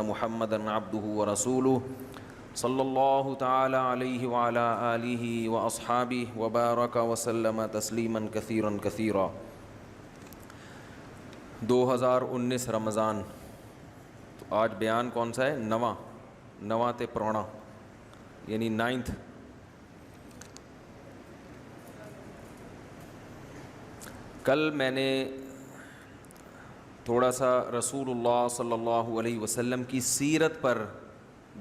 محمدا عبده ورسوله صلی اللہ تعالی علیہ وعلی آلہ واصحابہ وبارک وسلم تسلیما کثیرا کثیرا۔ 2019 رمضان، تو آج بیان کون سا ہے؟ نواں تے پرانا، یعنی 9th۔ کل میں نے تھوڑا سا رسول اللہ صلی اللہ علیہ وسلم کی سیرت پر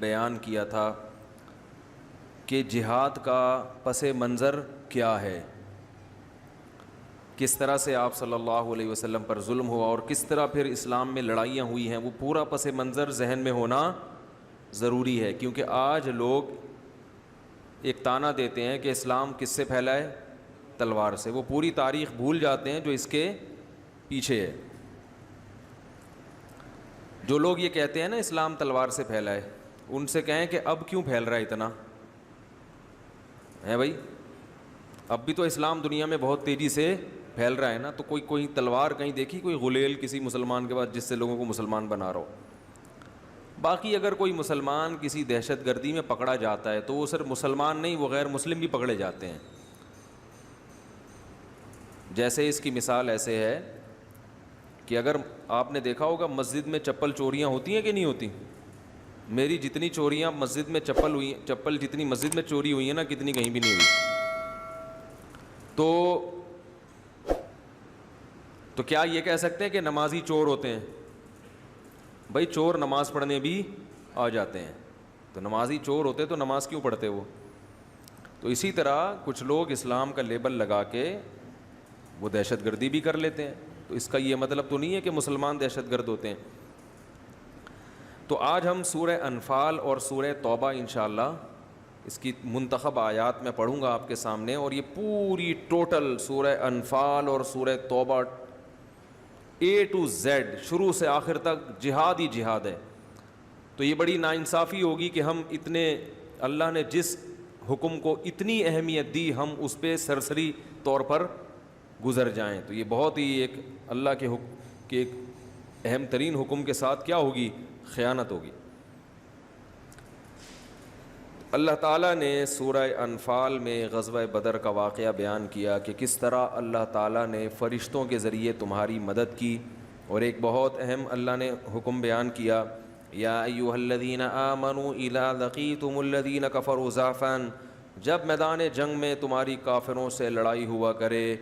بیان کیا تھا کہ جہاد کا پس منظر کیا ہے، کس طرح سے آپ صلی اللہ علیہ وسلم پر ظلم ہوا اور کس طرح پھر اسلام میں لڑائیاں ہوئی ہیں۔ وہ پورا پس منظر ذہن میں ہونا ضروری ہے، کیونکہ آج لوگ ایک طعنہ دیتے ہیں کہ اسلام کس سے پھیلا ہے؟ تلوار سے۔ وہ پوری تاریخ بھول جاتے ہیں جو اس کے پیچھے ہے۔ جو لوگ یہ کہتے ہیں نا اسلام تلوار سے پھیلا ہے، ان سے کہیں کہ اب کیوں پھیل رہا ہے اتنا ہے بھائی؟ اب بھی تو اسلام دنیا میں بہت تیزی سے پھیل رہا ہے نا، تو کوئی تلوار کہیں دیکھی کوئی غلیل کسی مسلمان کے بعد جس سے لوگوں کو مسلمان بنا رہا ہو؟ باقی اگر کوئی مسلمان کسی دہشت گردی میں پکڑا جاتا ہے تو وہ صرف مسلمان نہیں، وہ غیر مسلم بھی پکڑے جاتے ہیں۔ جیسے اس کی مثال ایسے ہے کہ اگر آپ نے دیکھا ہوگا مسجد میں چپل چوریاں ہوتی ہیں کہ نہیں ہوتی؟ میری جتنی چوریاں مسجد میں چپل جتنی مسجد میں چوری ہوئی ہیں نا، کتنی کہیں بھی نہیں ہوئی۔ تو کیا یہ کہہ سکتے ہیں کہ نمازی چور ہوتے ہیں؟ بھائی چور نماز پڑھنے بھی آ جاتے ہیں، تو نمازی چور ہوتے تو نماز کیوں پڑھتے وہ؟ تو اسی طرح کچھ لوگ اسلام کا لیبل لگا کے وہ دہشت گردی بھی کر لیتے ہیں، تو اس کا یہ مطلب تو نہیں ہے کہ مسلمان دہشت گرد ہوتے ہیں۔ تو آج ہم سورہ انفال اور سورہ توبہ انشاءاللہ اس کی منتخب آیات میں پڑھوں گا آپ کے سامنے، اور یہ پوری ٹوٹل سورہ انفال اور سورہ توبہ A to Z شروع سے آخر تک جہاد ہی جہاد ہے۔ تو یہ بڑی ناانصافی ہوگی کہ ہم اتنے، اللہ نے جس حکم کو اتنی اہمیت دی، ہم اس پہ سرسری طور پر گزر جائیں۔ تو یہ بہت ہی ایک اللہ کے حکم کے ایک اہم ترین حکم کے ساتھ کیا ہوگی؟ خیانت ہوگی۔ اللہ تعالیٰ نے سورہ انفال میں غزوہ بدر کا واقعہ بیان کیا کہ کس طرح اللہ تعالیٰ نے فرشتوں کے ذریعے تمہاری مدد کی، اور ایک بہت اہم اللہ نے حکم بیان کیا، یا ایھا الذین آمنوا اذا لقیتم الذین کفروا زحفا، جب میدان جنگ میں تمہاری کافروں سے لڑائی ہوا کرے،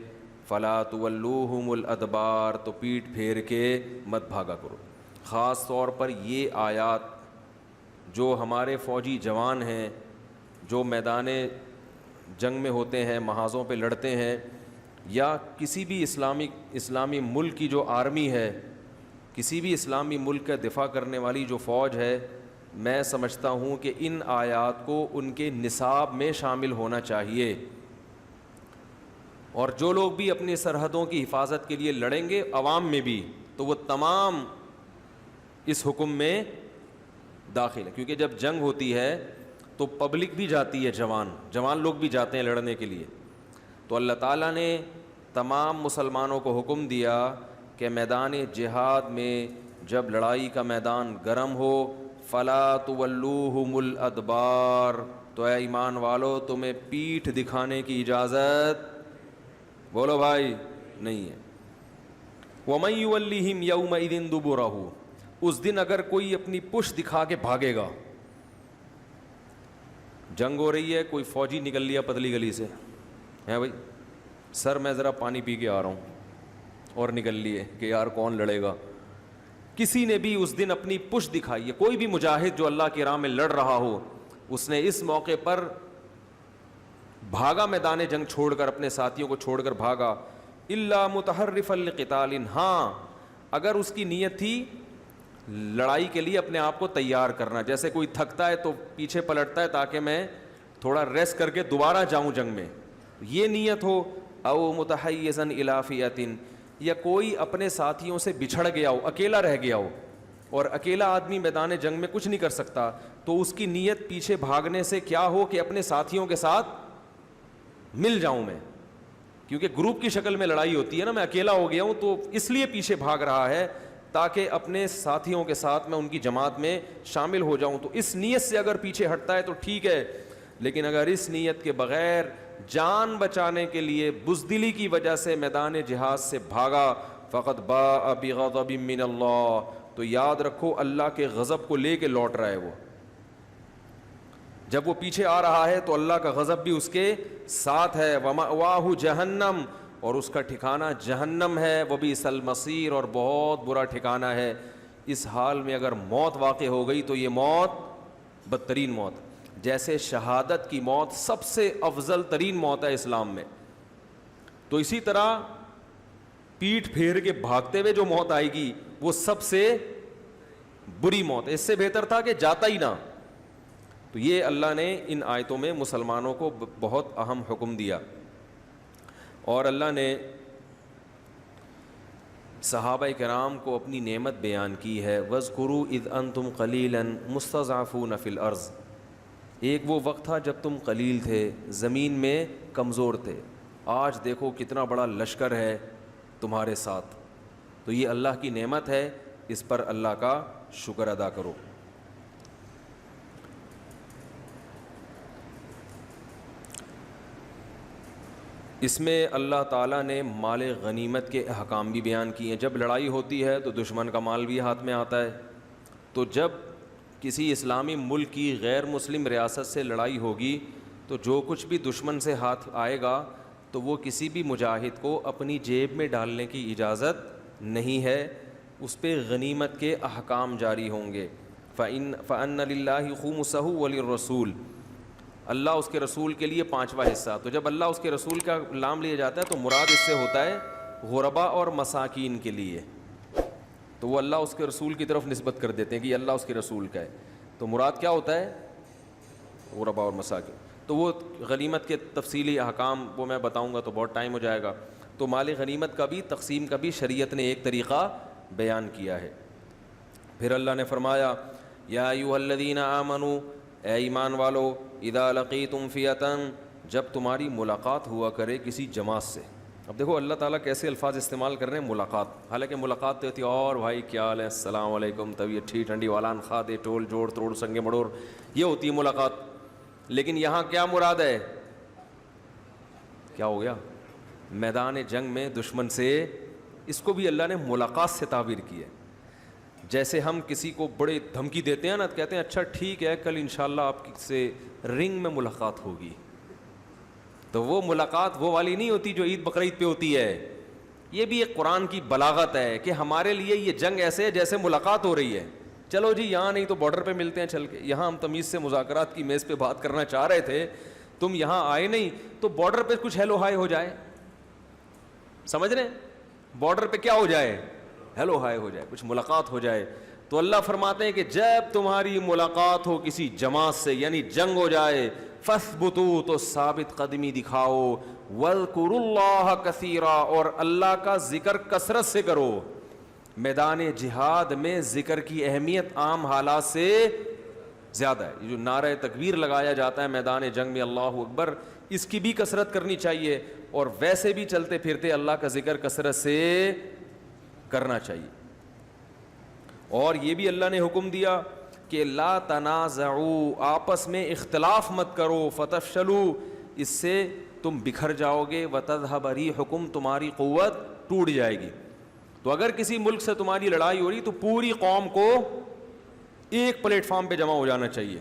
فلا تولوہم الادبار، تو پیٹھ پھیر کے مت بھاگا کرو۔ خاص طور پر یہ آیات جو ہمارے فوجی جوان ہیں، جو میدان جنگ میں ہوتے ہیں، محاذوں پہ لڑتے ہیں، یا کسی بھی اسلامی ملک کی جو آرمی ہے، کسی بھی اسلامی ملک کا دفاع کرنے والی جو فوج ہے، میں سمجھتا ہوں کہ ان آیات کو ان کے نصاب میں شامل ہونا چاہیے۔ اور جو لوگ بھی اپنی سرحدوں کی حفاظت کے لیے لڑیں گے عوام میں بھی، تو وہ تمام اس حکم میں داخل ہے، کیونکہ جب جنگ ہوتی ہے تو پبلک بھی جاتی ہے، جوان لوگ بھی جاتے ہیں لڑنے کے لیے۔ تو اللہ تعالیٰ نے تمام مسلمانوں کو حکم دیا کہ میدان جہاد میں جب لڑائی کا میدان گرم ہو، فلا تولوہم الادبار، تو اے ایمان والو تمہیں پیٹھ دکھانے کی اجازت، بولو بھائی، نہیں ہے۔ وَمَن يُوَلِّهِمْ يَوْمَئِذٍ دُبُرَهُ، اس دن اگر کوئی اپنی پشت دکھا کے بھاگے گا، جنگ ہو رہی ہے، کوئی فوجی نکل لیا پتلی گلی سے، ہے بھائی سر میں ذرا پانی پی کے آ رہا ہوں، اور نکل لیے کہ یار کون لڑے گا۔ کسی نے بھی اس دن اپنی پشت دکھائی ہے، کوئی بھی مجاہد جو اللہ کی راہ میں لڑ رہا ہو، اس نے اس موقع پر بھاگا، میدان جنگ چھوڑ کر، اپنے ساتھیوں کو چھوڑ کر بھاگا، الا متحرفا لقتال، ہاں اگر اس کی نیت تھی لڑائی کے لیے اپنے آپ کو تیار کرنا، جیسے کوئی تھکتا ہے تو پیچھے پلٹتا ہے تاکہ میں تھوڑا ریسٹ کر کے دوبارہ جاؤں جنگ میں، یہ نیت ہو، او متحیزا الی فئۃ، یا کوئی اپنے ساتھیوں سے بچھڑ گیا ہو، اکیلا رہ گیا ہو، اور اکیلا آدمی میدان جنگ میں کچھ نہیں کر سکتا، تو اس کی نیت پیچھے بھاگنے سے کیا ہو کہ اپنے ساتھیوں کے ساتھ مل جاؤں میں، کیونکہ گروپ کی شکل میں لڑائی ہوتی ہے نا، میں اکیلا ہو گیا ہوں تو اس لیے پیچھے بھاگ رہا ہے تاکہ اپنے ساتھیوں کے ساتھ میں ان کی جماعت میں شامل ہو جاؤں. تو اس نیت سے اگر پیچھے ہٹتا ہے تو ٹھیک ہے, لیکن اگر اس نیت کے بغیر جان بچانے کے لیے بزدلی کی وجہ سے میدان جہاد سے بھاگا, فقط باء بغضب من اللہ, تو یاد رکھو اللہ کے غضب کو لے کے لوٹ رہا ہے وہ. جب وہ پیچھے آ رہا ہے تو اللہ کا غضب بھی اس کے ساتھ ہے. ومأواہ جہنم, اور اس کا ٹھکانہ جہنم ہے, وہ بھی اصل المصیر, اور بہت برا ٹھکانہ ہے. اس حال میں اگر موت واقع ہو گئی تو یہ موت بدترین موت, جیسے شہادت کی موت سب سے افضل ترین موت ہے اسلام میں, تو اسی طرح پیٹھ پھیر کے بھاگتے ہوئے جو موت آئے گی وہ سب سے بری موت ہے. اس سے بہتر تھا کہ جاتا ہی نہ. تو یہ اللہ نے ان آیتوں میں مسلمانوں کو بہت اہم حکم دیا. اور اللہ نے صحابہ کرام کو اپنی نعمت بیان کی ہے. وَاذْكُرُوا إِذْ أَنْتُمْ قَلِيلًا مُسْتَضْعَفُونَ فِي الْأَرْضِ, ایک وہ وقت تھا جب تم قلیل تھے, زمین میں کمزور تھے. آج دیکھو کتنا بڑا لشکر ہے تمہارے ساتھ. تو یہ اللہ کی نعمت ہے, اس پر اللہ کا شکر ادا کرو. اس میں اللہ تعالیٰ نے مال غنیمت کے احکام بھی بیان کیے ہیں. جب لڑائی ہوتی ہے تو دشمن کا مال بھی ہاتھ میں آتا ہے. تو جب کسی اسلامی ملک کی غیر مسلم ریاست سے لڑائی ہوگی تو جو کچھ بھی دشمن سے ہاتھ آئے گا تو وہ کسی بھی مجاہد کو اپنی جیب میں ڈالنے کی اجازت نہیں ہے, اس پہ غنیمت کے احکام جاری ہوں گے. فَأَنَّ لِلَّهِ خُمُسَهُ وَلِلرَّسُولِ, اللہ اس کے رسول کے لیے پانچواں حصہ. تو جب اللہ اس کے رسول کا نام لیا جاتا ہے تو مراد اس سے ہوتا ہے غربا اور مساکین کے لیے. تو وہ اللہ اس کے رسول کی طرف نسبت کر دیتے ہیں کہ یہ اللہ اس کے رسول کا ہے. تو مراد کیا ہوتا ہے؟ غربا اور مساکین. تو وہ غنیمت کے تفصیلی احکام وہ میں بتاؤں گا تو بہت ٹائم ہو جائے گا. تو مال غنیمت کا بھی تقسیم کا بھی شریعت نے ایک طریقہ بیان کیا ہے. پھر اللہ نے فرمایا یا ایھا الذین آمنوا, اے ایمان والو, اذا لقیتم فئۃ, جب تمہاری ملاقات ہوا کرے کسی جماعت سے. اب دیکھو اللہ تعالیٰ کیسے الفاظ استعمال کر رہے ہیں, ملاقات. حالانکہ ملاقات تو ہوتی ہے اور بھائی کیا حال ہے, السلام علیکم, طبیعت ٹھیک ٹھنڈی والان خادے ٹول جوڑ تروڑ سنگے مڑور, یہ ہوتی ہے ملاقات. لیکن یہاں کیا مراد ہے؟ کیا ہو گیا؟ میدان جنگ میں دشمن سے, اس کو بھی اللہ نے ملاقات سے تعبیر کی ہے. جیسے ہم کسی کو بڑے دھمکی دیتے ہیں نا, کہتے ہیں اچھا ٹھیک ہے کل انشاءاللہ آپ سے رنگ میں ملاقات ہوگی. تو وہ ملاقات وہ والی نہیں ہوتی جو عید بقرعید پہ ہوتی ہے. یہ بھی ایک قرآن کی بلاغت ہے کہ ہمارے لیے یہ جنگ ایسے ہے جیسے ملاقات ہو رہی ہے. چلو جی یہاں نہیں تو بارڈر پہ ملتے ہیں چل کے. یہاں ہم تمیز سے مذاکرات کی میز پہ بات کرنا چاہ رہے تھے, تم یہاں آئے نہیں تو بارڈر پہ کچھ ہیلو ہائی ہو جائے, سمجھ رہے ہیں؟ بارڈر پہ کیا ہو جائے؟ ہیلو ہائی ہو جائے, کچھ ملاقات ہو جائے. تو اللہ فرماتے ہیں کہ جب تمہاری ملاقات ہو کسی جماعت سے, یعنی جنگ ہو جائے, فَاثْبُتُوا, تو ثابت قدمی دکھاؤ, وَاذْكُرُوا اللَّهَ كَثِيرًا, اور اللہ کا ذکر کثرت سے کرو. میدان جہاد میں ذکر کی اہمیت عام حالات سے زیادہ ہے. جو نعرہ تکبیر لگایا جاتا ہے میدان جنگ میں, اللہ اکبر, اس کی بھی کثرت کرنی چاہیے. اور ویسے بھی چلتے پھرتے اللہ کا ذکر کثرت سے کرنا چاہیے. اور یہ بھی اللہ نے حکم دیا کہ لا تنازعوا, آپس میں اختلاف مت کرو, فتفشلوا, اس سے تم بکھر جاؤ گے, وتذهب ريحكم, تمہاری قوت ٹوٹ جائے گی. تو اگر کسی ملک سے تمہاری لڑائی ہو رہی تو پوری قوم کو ایک پلیٹ فارم پہ جمع ہو جانا چاہیے,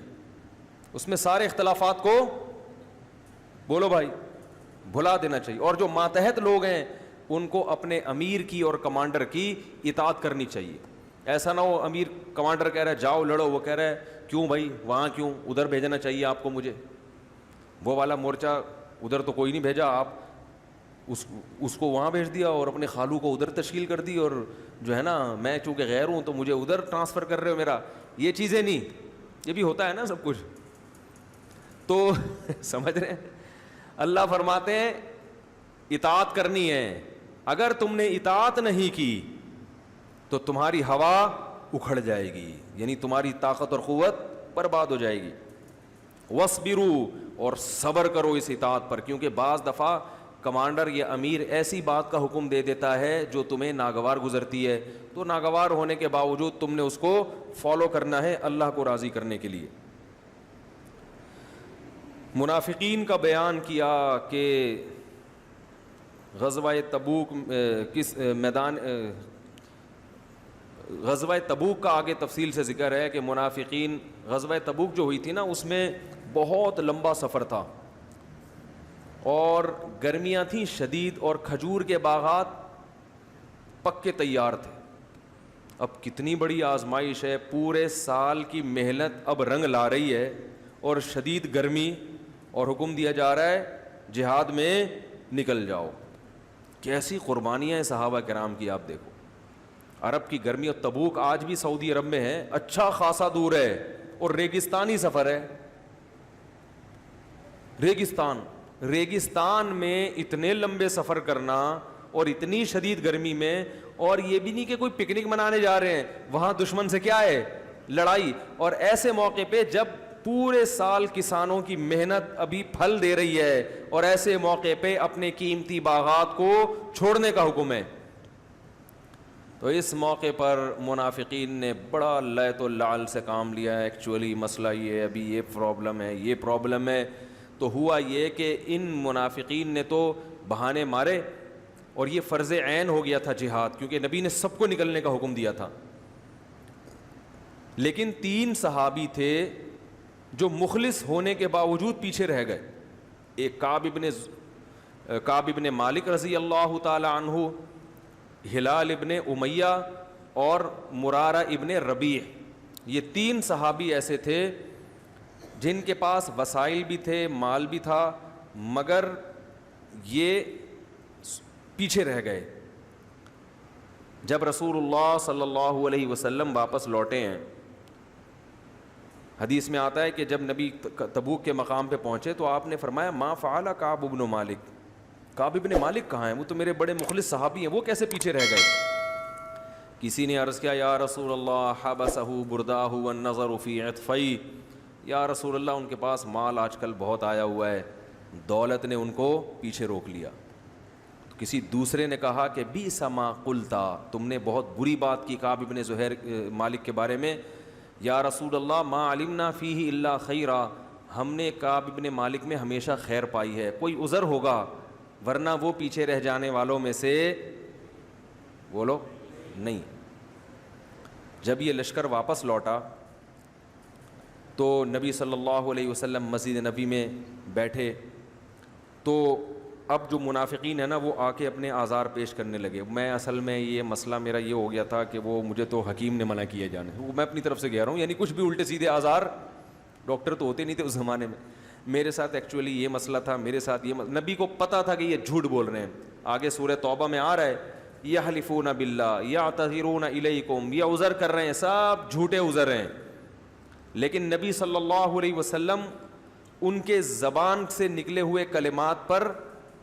اس میں سارے اختلافات کو بولو بھائی بھلا دینا چاہیے. اور جو ماتحت لوگ ہیں ان کو اپنے امیر کی اور کمانڈر کی اطاعت کرنی چاہیے. ایسا نہ ہو امیر کمانڈر کہہ رہا ہے جاؤ لڑو, وہ کہہ رہا ہے کیوں بھائی وہاں کیوں, ادھر بھیجنا چاہیے آپ کو مجھے, وہ والا مورچہ ادھر تو کوئی نہیں بھیجا, آپ اس کو وہاں بھیج دیا اور اپنے خالو کو ادھر تشکیل کر دی, اور جو ہے نا میں چونکہ غیر ہوں تو مجھے ادھر ٹرانسفر کر رہے ہو میرا. یہ چیزیں نہیں, یہ بھی ہوتا ہے نا سب کچھ. تو سمجھ رہے ہیں, اللہ فرماتے ہیں اطاعت کرنی ہے. اگر تم نے اطاعت نہیں کی تو تمہاری ہوا اکھڑ جائے گی, یعنی تمہاری طاقت اور قوت برباد ہو جائے گی. وَاصْبِرُوا, اور صبر کرو اس اطاعت پر, کیونکہ بعض دفعہ کمانڈر یا امیر ایسی بات کا حکم دے دیتا ہے جو تمہیں ناگوار گزرتی ہے، تو ناگوار ہونے کے باوجود تم نے اس کو فالو کرنا ہے اللہ کو راضی کرنے کے لیے۔ منافقین کا بیان کیا کہ غزوہ تبوک کس میدان غزوہ تبوک کا آگے تفصیل سے ذکر ہے کہ منافقین، غزوہ تبوک جو ہوئی تھی نا اس میں بہت لمبا سفر تھا اور گرمیاں تھیں شدید اور کھجور کے باغات پکے تیار تھے۔ اب کتنی بڑی آزمائش ہے، پورے سال کی محنت اب رنگ لا رہی ہے اور شدید گرمی، اور حکم دیا جا رہا ہے جہاد میں نکل جاؤ۔ کیسی قربانیاں ہیں صحابہ کرام کی، آپ دیکھو۔ عرب کی گرمی، اور تبوک آج بھی سعودی عرب میں ہے، اچھا خاصا دور ہے اور ریگستانی سفر ہے۔ ریگستان میں اتنے لمبے سفر کرنا اور اتنی شدید گرمی میں، اور یہ بھی نہیں کہ کوئی پکنک منانے جا رہے ہیں، وہاں دشمن سے کیا ہے، لڑائی۔ اور ایسے موقع پہ جب پورے سال کسانوں کی محنت ابھی پھل دے رہی ہے، اور ایسے موقع پہ اپنے قیمتی باغات کو چھوڑنے کا حکم ہے، تو اس موقع پر منافقین نے بڑا لیت و لعل سے کام لیا ہے۔ ایکچولی مسئلہ یہ ہے، ابھی یہ پرابلم ہے، یہ پرابلم ہے۔ تو ہوا یہ کہ ان منافقین نے تو بہانے مارے، اور یہ فرض عین ہو گیا تھا جہاد، کیونکہ نبی نے سب کو نکلنے کا حکم دیا تھا۔ لیکن 3 صحابی تھے جو مخلص ہونے کے باوجود پیچھے رہ گئے۔ ایک کعب ابن مالک رضی اللہ تعالی عنہ، ہلال ابن امیہ اور مرارہ ابن ربیع، یہ 3 صحابی ایسے تھے جن کے پاس وسائل بھی تھے، مال بھی تھا، مگر یہ پیچھے رہ گئے۔ جب رسول اللہ صلی اللہ علیہ وسلم واپس لوٹے ہیں، حدیث میں آتا ہے کہ جب نبی تبوک کے مقام پہ پہنچے تو آپ نے فرمایا ما فعل کعب ابن مالک، کعب ابن مالک کہاں ہیں؟ وہ تو میرے بڑے مخلص صحابی ہیں، وہ کیسے پیچھے رہ گئے؟ کسی نے عرض کیا یا رسول اللہ حبسہ برداہ والنظر فی عطفی، یا رسول اللہ ان کے پاس مال آج کل بہت آیا ہوا ہے، دولت نے ان کو پیچھے روک لیا۔ تو کسی دوسرے نے کہا کہ بیس ما قلتا، تم نے بہت بری بات کی کعب ابن زہیر مالک کے بارے میں، یا رسول اللہ ما علمنا فیہ الا خیرا، ہم نے کعب ابن مالک میں ہمیشہ خیر پائی ہے، کوئی عذر ہوگا، ورنہ وہ پیچھے رہ جانے والوں میں سے بولو نہیں۔ جب یہ لشکر واپس لوٹا تو نبی صلی اللہ علیہ وسلم مسجد نبی میں بیٹھے، تو اب جو منافقین ہیں نا وہ آ کے اپنے آزار پیش کرنے لگے۔ میں اصل میں یہ مسئلہ میرا یہ ہو گیا تھا کہ وہ مجھے تو حکیم نے منع کیے جانے، وہ میں اپنی طرف سے کہہ رہا ہوں، یعنی کچھ بھی الٹے سیدھے آزار، ڈاکٹر تو ہوتے نہیں تھے اس زمانے میں، میرے ساتھ ایکچولی یہ مسئلہ تھا، میرے ساتھ یہ نبی کو پتہ تھا کہ یہ جھوٹ بول رہے ہیں۔ آگے سورہ توبہ میں آ رہا ہے یحلفون باللہ یعتذرون الیکم، یہ عذر کر رہے ہیں، سب جھوٹے عذر ہیں، لیکن نبی صلی اللہ علیہ وسلم ان کے زبان سے نکلے ہوئے کلمات پر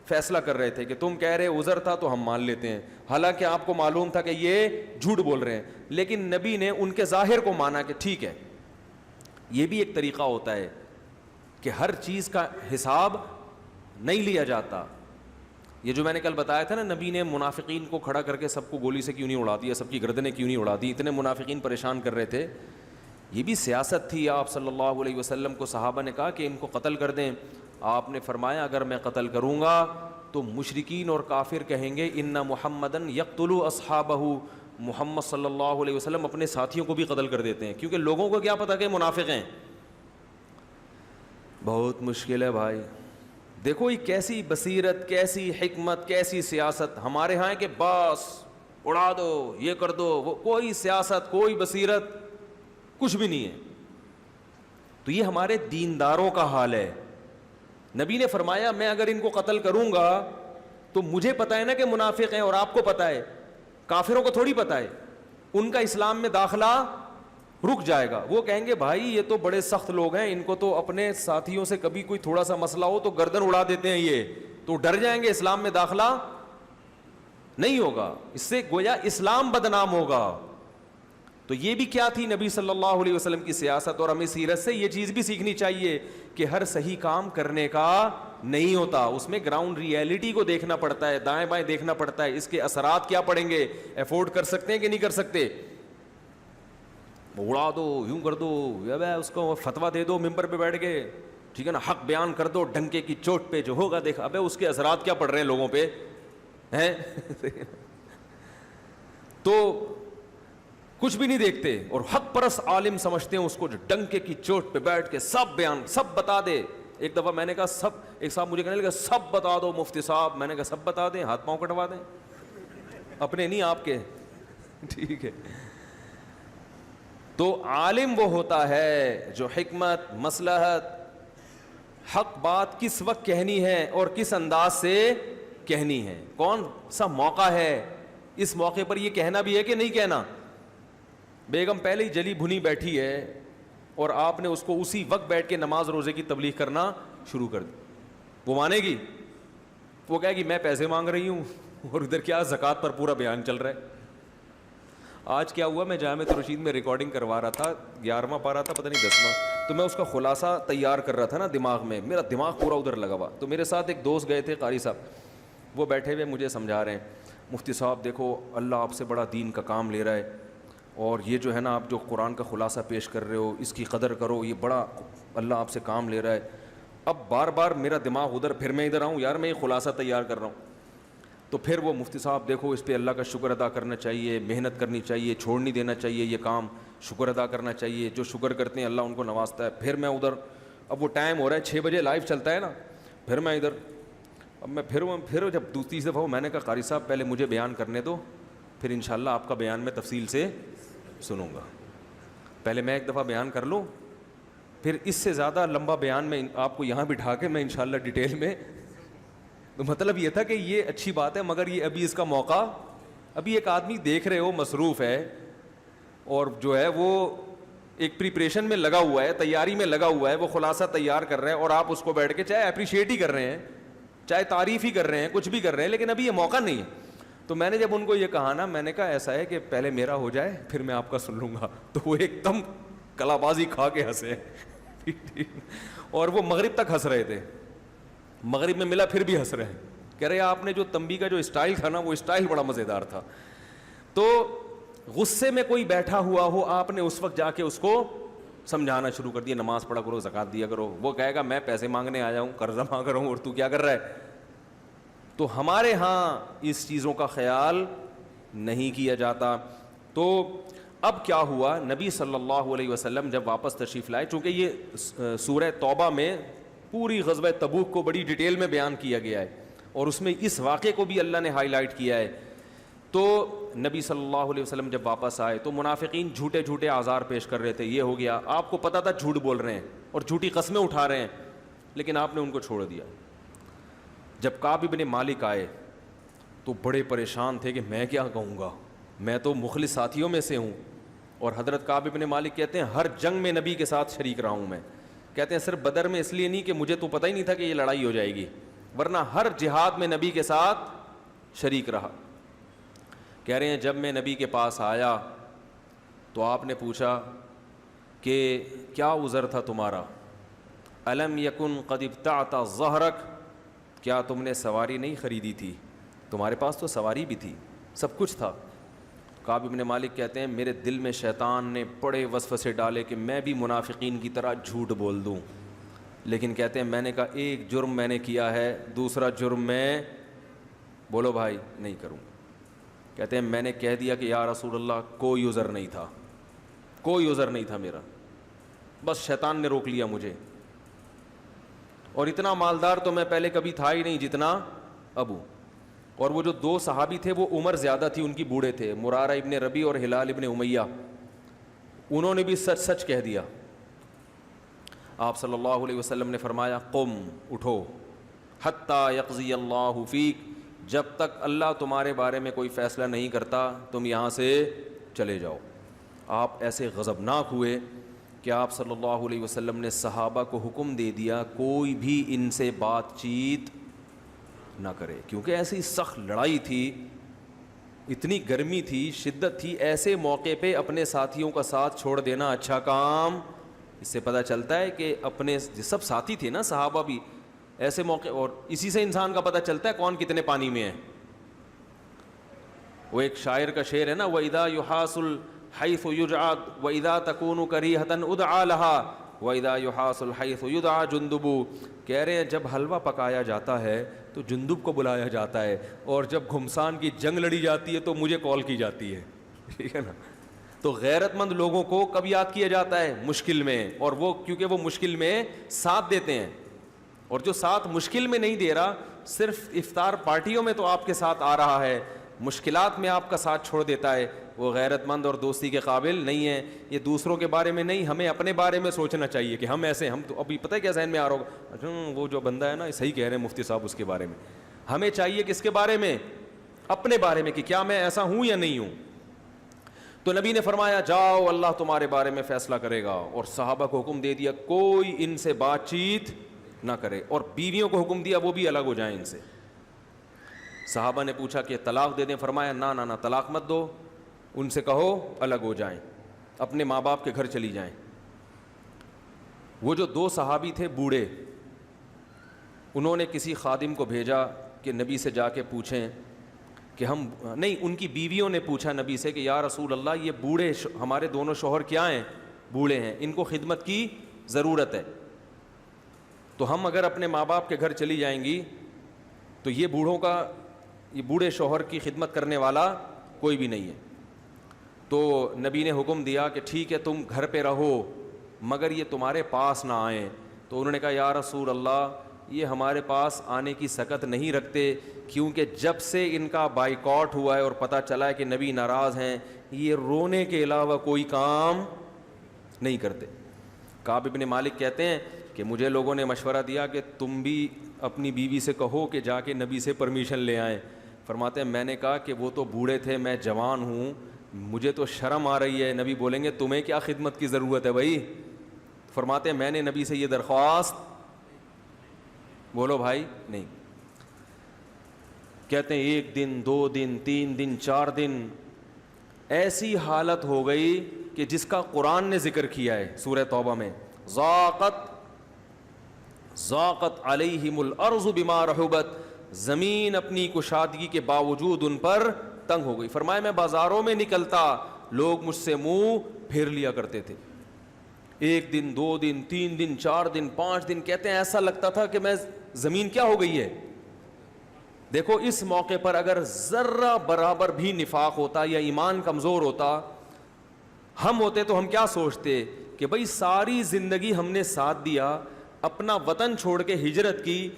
فیصلہ کر رہے تھے کہ تم کہہ رہے عذر تھا تو ہم مان لیتے ہیں، حالانکہ آپ کو معلوم تھا کہ یہ جھوٹ بول رہے ہیں، لیکن نبی نے ان کے ظاہر کو مانا کہ ٹھیک ہے۔ یہ بھی ایک طریقہ ہوتا ہے کہ ہر چیز کا حساب نہیں لیا جاتا۔ یہ جو میں نے کل بتایا تھا نا، نبی نے منافقین کو کھڑا کر کے سب کو گولی سے کیوں نہیں اڑا دیا، سب کی گردنیں کیوں نہیں اڑا دی، اتنے منافقین پریشان کر رہے تھے، یہ بھی سیاست تھی۔ آپ صلی اللہ علیہ وسلم کو صحابہ نے کہا کہ ان کو قتل کر دیں، آپ نے فرمایا اگر میں قتل کروں گا تو مشرکین اور کافر کہیں گے ان محمدن یقتل اصحابہ، محمد صلی اللہ علیہ وسلم اپنے ساتھیوں کو بھی قتل کر دیتے ہیں، کیونکہ لوگوں کو کیا پتہ کہ منافق ہیں۔ بہت مشکل ہے بھائی، دیکھو یہ کیسی بصیرت، کیسی حکمت، کیسی سیاست ہمارے ہاں ہے کہ بس اڑا دو، یہ کر دو، وہ کوئی سیاست، کوئی بصیرت کچھ بھی نہیں ہے۔ تو یہ ہمارے دینداروں کا حال ہے۔ نبی نے فرمایا میں اگر ان کو قتل کروں گا تو مجھے پتہ ہے نا کہ منافق ہیں، اور آپ کو پتہ ہے، کافروں کو تھوڑی پتہ ہے، ان کا اسلام میں داخلہ رک جائے گا، وہ کہیں گے بھائی یہ تو بڑے سخت لوگ ہیں، ان کو تو اپنے ساتھیوں سے کبھی کوئی تھوڑا سا مسئلہ ہو تو گردن اڑا دیتے ہیں، یہ تو ڈر جائیں گے، اسلام میں داخلہ نہیں ہوگا، اس سے گویا اسلام بدنام ہوگا۔ تو یہ بھی کیا تھی نبی صلی اللہ علیہ وسلم کی سیاست، اور ہمیں سیرت سے یہ چیز بھی سیکھنی چاہیے کہ ہر صحیح کام کرنے کا نہیں ہوتا. اس میں گراؤنڈ ریئلٹی کو دیکھنا پڑتا ہے, دائیں بائیں دیکھنا پڑتا ہے, اس کے اثرات کیا پڑیں گے, افورڈ کر سکتے ہیں کہ نہیں کر سکتے. اڑا دو, یوں کر دو, اس کو فتویٰ دے دو ممبر پہ بیٹھ کے, ٹھیک ہے نا, حق بیان کر دو ڈنکے کی چوٹ پہ, جو ہوگا دیکھا. ابے اس کے اثرات کیا پڑ رہے ہیں لوگوں پہ ہیں. تو کچھ بھی نہیں دیکھتے, اور حق پرست عالم سمجھتے ہیں اس کو جو ڈنکے کی چوٹ پہ بیٹھ کے سب بیان سب بتا دے. ایک دفعہ میں نے کہا سب, ایک صاحب مجھے کہنے لگا سب بتا دو مفتی صاحب. میں نے کہا سب بتا دیں, ہاتھ پاؤں کٹوا دیں, اپنے نہیں آپ کے, ٹھیک ہے. تو عالم وہ ہوتا ہے جو حکمت, مصلحت, حق بات کس وقت کہنی ہے اور کس انداز سے کہنی ہے, کون سا موقع ہے, اس موقع پر یہ کہنا بھی ہے کہ نہیں کہنا. بیگم پہلے ہی جلی بھنی بیٹھی ہے اور آپ نے اس کو اسی وقت بیٹھ کے نماز روزے کی تبلیغ کرنا شروع کر دی, وہ مانے گی؟ وہ کہے گی میں پیسے مانگ رہی ہوں اور ادھر کیا زکوٰۃ پر پورا بیان چل رہا ہے. آج کیا ہوا, میں جامع رشید میں ریکارڈنگ کروا رہا تھا, 11واں پارہ تھا پتہ نہیں 10واں, تو میں اس کا خلاصہ تیار کر رہا تھا نا دماغ میں, میرا دماغ پورا ادھر لگا ہوا. تو میرے ساتھ ایک دوست گئے تھے قاری صاحب, وہ بیٹھے ہوئے مجھے سمجھا رہے ہیں, مفتی صاحب دیکھو اللہ آپ سے بڑا دین کا کام لے رہا ہے, اور یہ جو ہے نا آپ جو قرآن کا خلاصہ پیش کر رہے ہو اس کی قدر کرو, یہ بڑا اللہ آپ سے کام لے رہا ہے. اب بار بار میرا دماغ ادھر, پھر میں ادھر آؤں, یار میں یہ خلاصہ تیار کر رہا ہوں. تو پھر وہ مفتی صاحب دیکھو اس پہ اللہ کا شکر ادا کرنا چاہیے, محنت کرنی چاہیے, چھوڑ نہیں دینا چاہیے یہ کام, شکر ادا کرنا چاہیے, جو شکر کرتے ہیں اللہ ان کو نوازتا ہے. پھر میں ادھر, اب وہ ٹائم ہو رہا ہے 6 بجے لائیو چلتا ہے نا, پھر میں ادھر, اب میں پھر جب دوسری دفعہ میں نے کہا قاری صاحب پہلے مجھے بیان کرنے دو, پھر انشاءاللہ آپ کا بیان میں تفصیل سے سنوں گا. پہلے میں ایک دفعہ بیان کر لوں, پھر اس سے زیادہ لمبا بیان میں آپ کو یہاں بٹھا کے میں انشاءاللہ ڈیٹیل میں. تو مطلب یہ تھا کہ یہ اچھی بات ہے, مگر یہ ابھی اس کا موقع, ابھی ایک آدمی دیکھ رہے ہو مصروف ہے اور جو ہے وہ ایک پریپریشن میں لگا ہوا ہے, تیاری میں لگا ہوا ہے, وہ خلاصہ تیار کر رہے ہیں, اور آپ اس کو بیٹھ کے چاہے اپریشیٹ ہی کر رہے ہیں, چاہے تعریف ہی کر رہے ہیں, کچھ بھی کر رہے ہیں, لیکن ابھی یہ موقع نہیں ہے. تو میں نے جب ان کو یہ کہا نا, میں نے کہا ایسا ہے کہ پہلے میرا ہو جائے پھر میں آپ کا سن لوں گا. تو وہ ایک دم کلا بازی کھا کے ہنسے اور وہ مغرب تک ہنس رہے تھے, مغرب میں ملا پھر بھی ہنس رہے ہیں, کہہ رہے آپ نے جو تنبیہ کا جو اسٹائل تھا نا, وہ اسٹائل بڑا مزیدار تھا. تو غصے میں کوئی بیٹھا ہوا ہو, آپ نے اس وقت جا کے اس کو سمجھانا شروع کر دیا, نماز پڑھا کرو, زکوٰۃ دیا کرو. وہ کہے گا میں پیسے مانگنے آیا ہوں, قرضہ مانگ رہا ہوں, اور تو کیا کر رہا ہے. تو ہمارے ہاں اس چیزوں کا خیال نہیں کیا جاتا. تو اب کیا ہوا, نبی صلی اللہ علیہ وسلم جب واپس تشریف لائے, چونکہ یہ سورہ توبہ میں پوری غزوہ تبوک کو بڑی ڈیٹیل میں بیان کیا گیا ہے, اور اس میں اس واقعے کو بھی اللہ نے ہائی لائٹ کیا ہے. تو نبی صلی اللہ علیہ وسلم جب واپس آئے تو منافقین جھوٹے جھوٹے آزار پیش کر رہے تھے, یہ ہو گیا, آپ کو پتہ تھا جھوٹ بول رہے ہیں اور جھوٹی قسمیں اٹھا رہے ہیں, لیکن آپ نے ان کو چھوڑ دیا. جب کعب ابن مالک آئے تو بڑے پریشان تھے کہ میں کیا کہوں گا, میں تو مخلص ساتھیوں میں سے ہوں. اور حضرت کعب ابن مالک کہتے ہیں ہر جنگ میں نبی کے ساتھ شریک رہا ہوں میں. کہتے ہیں صرف بدر میں اس لیے نہیں کہ مجھے تو پتہ ہی نہیں تھا کہ یہ لڑائی ہو جائے گی, ورنہ ہر جہاد میں نبی کے ساتھ شریک رہا. کہہ رہے ہیں جب میں نبی کے پاس آیا تو آپ نے پوچھا کہ کیا عذر تھا تمہارا, الم یکن قد ابتعت ظہرک, کیا تم نے سواری نہیں خریدی تھی, تمہارے پاس تو سواری بھی تھی, سب کچھ تھا. کعب ابن مالک کہتے ہیں میرے دل میں شیطان نے بڑے وسوسے ڈالے کہ میں بھی منافقین کی طرح جھوٹ بول دوں, لیکن کہتے ہیں میں نے کہا ایک جرم میں نے کیا ہے, دوسرا جرم میں بولو بھائی نہیں کروں. کہتے ہیں میں نے کہہ دیا کہ یا رسول اللہ کوئی عذر نہیں تھا, کوئی عذر نہیں تھا میرا, بس شیطان نے روک لیا مجھے, اور اتنا مالدار تو میں پہلے کبھی تھا ہی نہیں جتنا ابو. اور وہ جو 2 صحابی تھے وہ عمر زیادہ تھی ان کی, بوڑھے تھے, مرارہ ابن ربی اور ہلال ابن امیہ, انہوں نے بھی سچ سچ کہہ دیا. آپ صلی اللہ علیہ وسلم نے فرمایا قم, اٹھو, حتی یقضی اللہ فیک, جب تک اللہ تمہارے بارے میں کوئی فیصلہ نہیں کرتا تم یہاں سے چلے جاؤ. آپ ایسے غضبناک ہوئے کہ آپ صلی اللہ علیہ وسلم نے صحابہ کو حکم دے دیا کوئی بھی ان سے بات چیت نہ کرے, کیونکہ ایسی سخت لڑائی تھی, اتنی گرمی تھی, شدت تھی. ایسے موقع پہ اپنے ساتھیوں کا ساتھ چھوڑ دینا اچھا کام. اس سے پتہ چلتا ہے کہ اپنے سب ساتھی تھے نا صحابہ بھی, ایسے موقع, اور اسی سے انسان کا پتہ چلتا ہے کون کتنے پانی میں ہے. وہ ایک شاعر کا شعر ہے نا, وَإِذَا يُحَاسُ الْحَيْثُ يُجْعَدْ وَإِذَا تَكُونُ كَرِيهَةً اُدْعَى لَهَا وَإِذَا يُحَاسُ الْحَيْثُ يُدْعَى جُنْدُبُ. کہہ رہے ہیں جب حلوہ پکایا جاتا ہے تو جندب کو بلایا جاتا ہے, اور جب گھمسان کی جنگ لڑی جاتی ہے تو مجھے کال کی جاتی ہے. ٹھیک ہے نا. تو غیرت مند لوگوں کو کب یاد کیا جاتا ہے؟ مشکل میں. اور وہ کیونکہ وہ مشکل میں ساتھ دیتے ہیں, اور جو ساتھ مشکل میں نہیں دے رہا, صرف افطار پارٹیوں میں تو آپ کے ساتھ آ رہا ہے, مشکلات میں آپ کا ساتھ چھوڑ دیتا ہے, وہ غیرت مند اور دوستی کے قابل نہیں ہے. یہ دوسروں کے بارے میں نہیں, ہمیں اپنے بارے میں سوچنا چاہیے کہ ہم ایسے, ہم تو ابھی پتہ ہے کیا ذہن میں آ رہا ہوگا, اچھا وہ جو بندہ ہے نا صحیح کہہ رہے ہیں مفتی صاحب اس کے بارے میں. ہمیں چاہیے کس کے بارے میں؟ اپنے بارے میں, کہ کیا میں ایسا ہوں یا نہیں ہوں. تو نبی نے فرمایا جاؤ اللہ تمہارے بارے میں فیصلہ کرے گا, اور صحابہ کو حکم دے دیا کوئی ان سے بات چیت نہ کرے, اور بیویوں کو حکم دیا وہ بھی الگ ہو جائیں ان سے. صحابہ نے پوچھا کہ طلاق دے دیں, فرمایا نہ طلاق مت دو, ان سے کہو الگ ہو جائیں, اپنے ماں باپ کے گھر چلی جائیں. وہ جو 2 صحابی تھے بوڑھے, انہوں نے کسی خادم کو بھیجا کہ نبی سے جا کے پوچھیں کہ ہم نہیں, ان کی بیویوں نے پوچھا نبی سے کہ یا رسول اللہ یہ بوڑھے ہمارے دونوں شوہر کیا ہیں, بوڑھے ہیں, ان کو خدمت کی ضرورت ہے, تو ہم اگر اپنے ماں باپ کے گھر چلی جائیں گی تو یہ بوڑھے شوہر کی خدمت کرنے والا کوئی بھی نہیں ہے. تو نبی نے حکم دیا کہ ٹھیک ہے تم گھر پہ رہو مگر یہ تمہارے پاس نہ آئیں. تو انہوں نے کہا یا رسول اللہ یہ ہمارے پاس آنے کی سکت نہیں رکھتے, کیونکہ جب سے ان کا بائیکاٹ ہوا ہے اور پتہ چلا ہے کہ نبی ناراض ہیں, یہ رونے کے علاوہ کوئی کام نہیں کرتے. کعب ابن مالک کہتے ہیں کہ مجھے لوگوں نے مشورہ دیا کہ تم بھی اپنی بیوی سے کہو کہ جا کے نبی سے پرمیشن لے آئیں. فرماتے ہیں میں نے کہا کہ وہ تو بوڑھے تھے, میں جوان ہوں, مجھے تو شرم آ رہی ہے. نبی بولیں گے تمہیں کیا خدمت کی ضرورت ہے بھائی. فرماتے ہیں میں نے نبی سے یہ درخواست, بولو بھائی, نہیں. کہتے ہیں 1 دن 2 دن 3 دن 4 دن ایسی حالت ہو گئی کہ جس کا قرآن نے ذکر کیا ہے سورہ توبہ میں, ضاقت علیہم الارض بما رحبت, زمین اپنی کشادگی کے باوجود ان پر تنگ ہو گئی. فرمایا میں بازاروں میں نکلتا لوگ مجھ سے منہ پھیر لیا کرتے تھے. 1 دن 2 دن 3 دن 4 دن 5 دن, کہتے ہیں ایسا لگتا تھا کہ میں زمین کیا ہو گئی ہے. دیکھو اس موقع پر اگر ذرہ برابر بھی نفاق ہوتا یا ایمان کمزور ہوتا, ہم ہوتے تو ہم کیا سوچتے کہ بھئی ساری زندگی ہم نے ساتھ دیا, اپنا وطن چھوڑ کے ہجرت کی,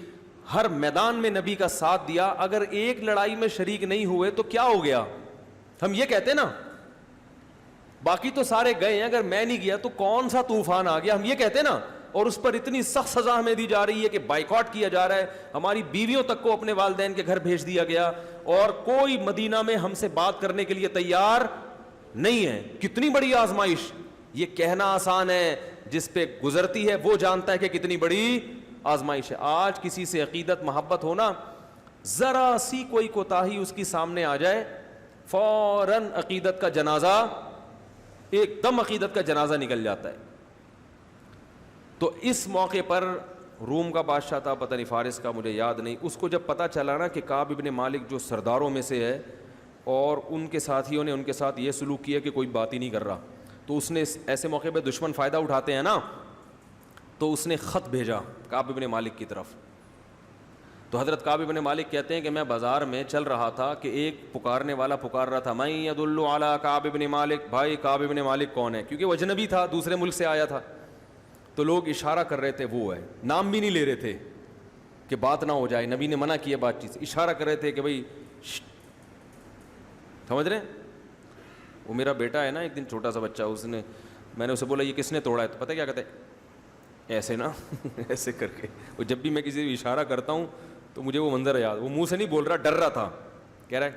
ہر میدان میں نبی کا ساتھ دیا, اگر ایک لڑائی میں شریک نہیں ہوئے تو کیا ہو گیا, ہم یہ کہتے نا. باقی تو سارے گئے ہیں, اگر میں نہیں گیا تو کون سا طوفان آ گیا, ہم یہ کہتے نا. اور اس پر اتنی سخت سزا ہمیں دی جا رہی ہے کہ بائیکاٹ کیا جا رہا ہے, ہماری بیویوں تک کو اپنے والدین کے گھر بھیج دیا گیا, اور کوئی مدینہ میں ہم سے بات کرنے کے لیے تیار نہیں ہے. کتنی بڑی آزمائش. یہ کہنا آسان ہے, جس پہ گزرتی ہے وہ جانتا ہے کہ کتنی بڑی آزمائش ہے. آج کسی سے عقیدت محبت ہونا, ذرا سی کوئی کوتاہی اس کی سامنے آ جائے, فوراً عقیدت کا جنازہ, ایک دم عقیدت کا جنازہ نکل جاتا ہے. تو اس موقع پر روم کا بادشاہ تھا, پتہ نہیں فارس کا, مجھے یاد نہیں, اس کو جب پتہ چلا نا کہ کعب ابن مالک جو سرداروں میں سے ہے اور ان کے ساتھیوں نے ان کے ساتھ یہ سلوک کیا کہ کوئی بات ہی نہیں کر رہا, تو اس نے ایسے موقع پہ دشمن فائدہ اٹھاتے ہیں نا, تو اس نے خط بھیجا کعب ابن مالک کی طرف. تو حضرت کعب ابن مالک کہتے ہیں کہ میں بازار میں چل رہا تھا کہ ایک پکارنے والا پکار رہا تھا, من یدل علی کعب ابن مالک, بھائی کعب ابن مالک کون ہے, کیونکہ وہ اجنبی تھا, دوسرے ملک سے آیا تھا. تو لوگ اشارہ کر رہے تھے وہ ہے, نام بھی نہیں لے رہے تھے کہ بات نہ ہو جائے, نبی نے منع کیا بات چیت, اشارہ کر رہے تھے کہ بھائی سمجھ رہے ہیں. وہ میرا بیٹا ہے نا, ایک دن چھوٹا سا بچہ, اس نے, میں نے اسے بولا یہ کس نے توڑا ہے, تو پتہ کیا کہتے ہیں ایسے نا ایسے کر کے. وہ جب بھی میں کسی کو اشارہ کرتا ہوں تو مجھے وہ منظر یاد, وہ منہ سے نہیں بول رہا, ڈر رہا تھا, کہہ رہا ہے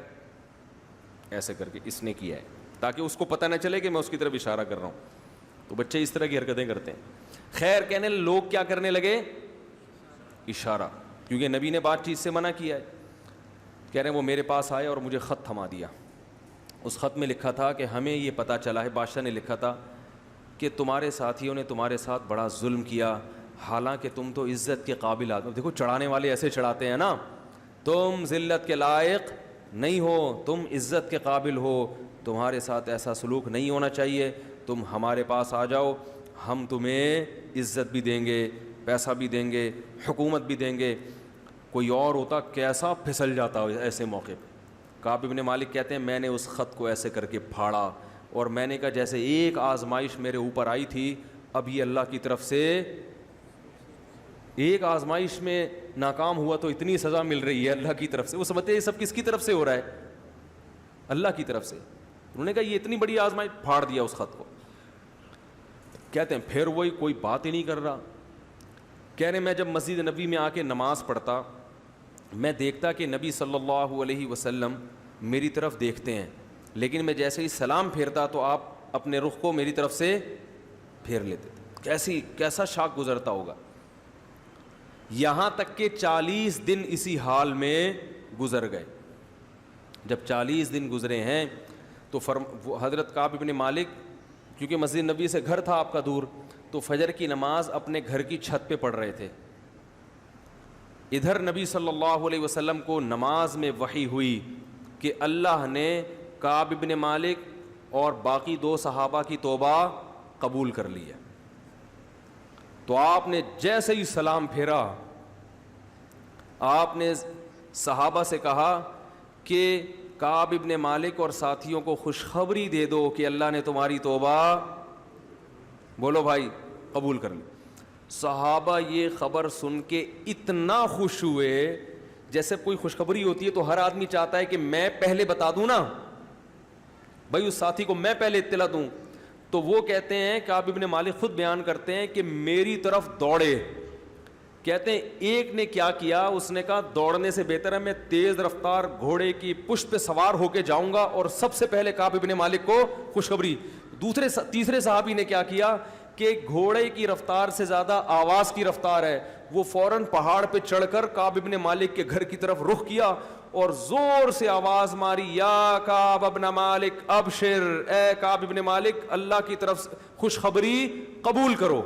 ایسے کر کے اس نے کیا ہے, تاکہ اس کو پتہ نہ چلے کہ میں اس کی طرف اشارہ کر رہا ہوں. تو بچے اس طرح کی حرکتیں کرتے ہیں. خیر کہنے لوگ کیا کرنے لگے, اشارہ, کیونکہ نبی نے بات چیت سے منع کیا ہے. کہہ رہے ہیں وہ میرے پاس آئے اور مجھے خط تھما دیا. اس خط میں لکھا تھا کہ ہمیں یہ پتہ چلا ہے, بادشاہ نے لکھا تھا کہ تمہارے ساتھیوں نے تمہارے ساتھ بڑا ظلم کیا, حالانکہ تم تو عزت کے قابل آدمی. دیکھو چڑھانے والے ایسے چڑھاتے ہیں نا, تم ذلت کے لائق نہیں ہو, تم عزت کے قابل ہو, تمہارے ساتھ ایسا سلوک نہیں ہونا چاہیے, تم ہمارے پاس آ جاؤ, ہم تمہیں عزت بھی دیں گے, پیسہ بھی دیں گے, حکومت بھی دیں گے. کوئی اور ہوتا کیسا پھسل جاتا ہو ایسے موقع پہ. کعب بن مالک کہتے ہیں میں نے اس خط کو ایسے کر کے پھاڑا اور میں نے کہا جیسے ایک آزمائش میرے اوپر آئی تھی, اب یہ اللہ کی طرف سے ایک آزمائش میں ناکام ہوا تو اتنی سزا مل رہی ہے اللہ کی طرف سے. وہ سمجھتے ہیں یہ سب کس کی طرف سے ہو رہا ہے؟ اللہ کی طرف سے. انہوں نے کہا یہ اتنی بڑی آزمائش, پھاڑ دیا اس خط کو. کہتے ہیں پھر وہی کوئی بات ہی نہیں کر رہا. کہہ رہے میں جب مسجد نبی میں آ کے نماز پڑھتا, میں دیکھتا کہ نبی صلی اللہ علیہ وسلم میری طرف دیکھتے ہیں, لیکن میں جیسے ہی سلام پھیرتا تو آپ اپنے رخ کو میری طرف سے پھیر لیتے تھے. کیسا شاک گزرتا ہوگا. یہاں تک کہ 40 دن اسی حال میں گزر گئے. جب 40 دن گزرے ہیں تو حضرت کعب بن مالک, کیونکہ مسجد نبی سے گھر تھا آپ کا دور, تو فجر کی نماز اپنے گھر کی چھت پہ پڑھ رہے تھے. ادھر نبی صلی اللہ علیہ وسلم کو نماز میں وحی ہوئی کہ اللہ نے کعب بن مالک اور باقی 2 صحابہ کی توبہ قبول کر لی ہے. تو آپ نے جیسے ہی سلام پھیرا, آپ نے صحابہ سے کہا کہ کعب بن مالک اور ساتھیوں کو خوشخبری دے دو کہ اللہ نے تمہاری توبہ, بولو بھائی, قبول کر لی. صحابہ یہ خبر سن کے اتنا خوش ہوئے, جیسے کوئی خوشخبری ہوتی ہے تو ہر آدمی چاہتا ہے کہ میں پہلے بتا دوں نا بھائی, اس ساتھی کو میں پہلے اطلاع دوں. تو وہ کہتے ہیں, کعب بن مالک خود بیان کرتے ہیں کہ میری طرف دوڑے. کہتے ہیں ایک نے کیا کیا, اس نے کہا دوڑنے سے بہتر ہے میں تیز رفتار گھوڑے کی پشت پہ سوار ہو کے جاؤں گا اور سب سے پہلے کعب بن مالک کو خوشخبری. تیسرے صحابی نے کیا کیا کہ گھوڑے کی رفتار سے زیادہ آواز کی رفتار ہے, وہ فوراً پہاڑ پہ چڑھ کر کعب بن مالک کے گھر کی طرف رخ کیا اور زور سے آواز ماری, یا کعب بن مالک ابشر, اے کعب بن مالک اللہ کی طرف خوشخبری قبول کرو.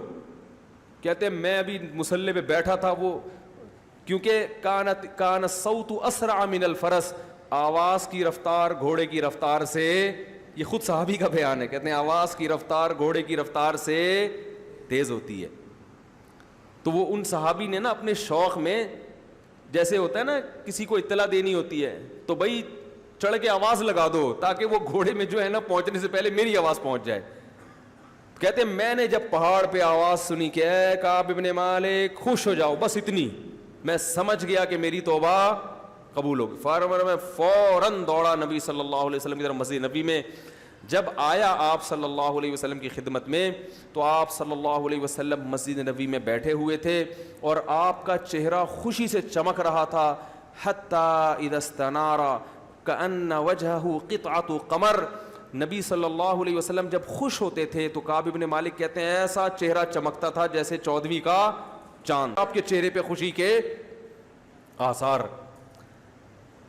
کہتے ہیں میں ابھی مصلی پہ بیٹھا تھا, وہ کیونکہ کان الصوت اسرع من الفرس, آواز کی رفتار گھوڑے کی رفتار سے, یہ خود صحابی کا بیان ہے, کہتے ہیں آواز کی رفتار گھوڑے کی رفتار سے تیز ہوتی ہے. تو وہ ان صحابی نے نا اپنے شوق میں, جیسے ہوتا ہے نا کسی کو اطلاع دینی ہوتی ہے تو بھائی چڑھ کے آواز لگا دو تاکہ وہ گھوڑے میں جو ہے نا پہنچنے سے پہلے میری آواز پہنچ جائے. کہتے ہیں میں نے جب پہاڑ پہ آواز سنی کہ اے کعب بن مالک خوش ہو جاؤ, بس اتنی, میں سمجھ گیا کہ میری توبہ قبول ہوگی. میں فوراً دوڑا نبی صلی اللہ علیہ وسلم کی طرف مسجد نبی میں. جب آیا آپ صلی اللہ علیہ وسلم کی خدمت میں تو آپ صلی اللہ علیہ وسلم مسجد نبی میں بیٹھے ہوئے تھے اور آپ کا چہرہ خوشی سے چمک رہا تھا. حتی اذا استنار کأن وجہہ قطعۃ قمر, نبی صلی اللہ علیہ وسلم جب خوش ہوتے تھے تو کعب بن مالک کہتے ہیں ایسا چہرہ چمکتا تھا جیسے 14ویں کا چاند, آپ کے چہرے پہ خوشی کے آثار.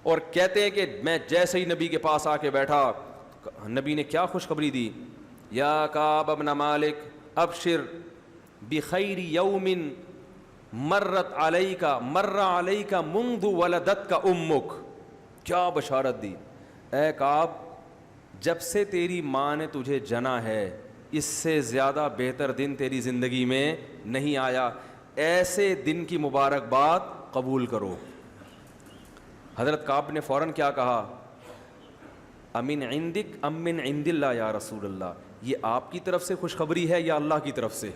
اور کہتے ہیں کہ میں جیسے ہی نبی کے پاس آ کے بیٹھا, نبی نے کیا خوشخبری دی, یا کعب بن مالک ابشر بخیر یوم مرت علیک منذ ولدتک امک. کیا بشارت دی, اے کعب جب سے تیری ماں نے تجھے جنا ہے اس سے زیادہ بہتر دن تیری زندگی میں نہیں آیا, ایسے دن کی مبارکباد قبول کرو. حضرت کعب نے فوراً کیا کہا, امن عندک ام من عند اللہ یا رسول اللہ, یہ آپ کی طرف سے خوشخبری ہے یا اللہ کی طرف سے؟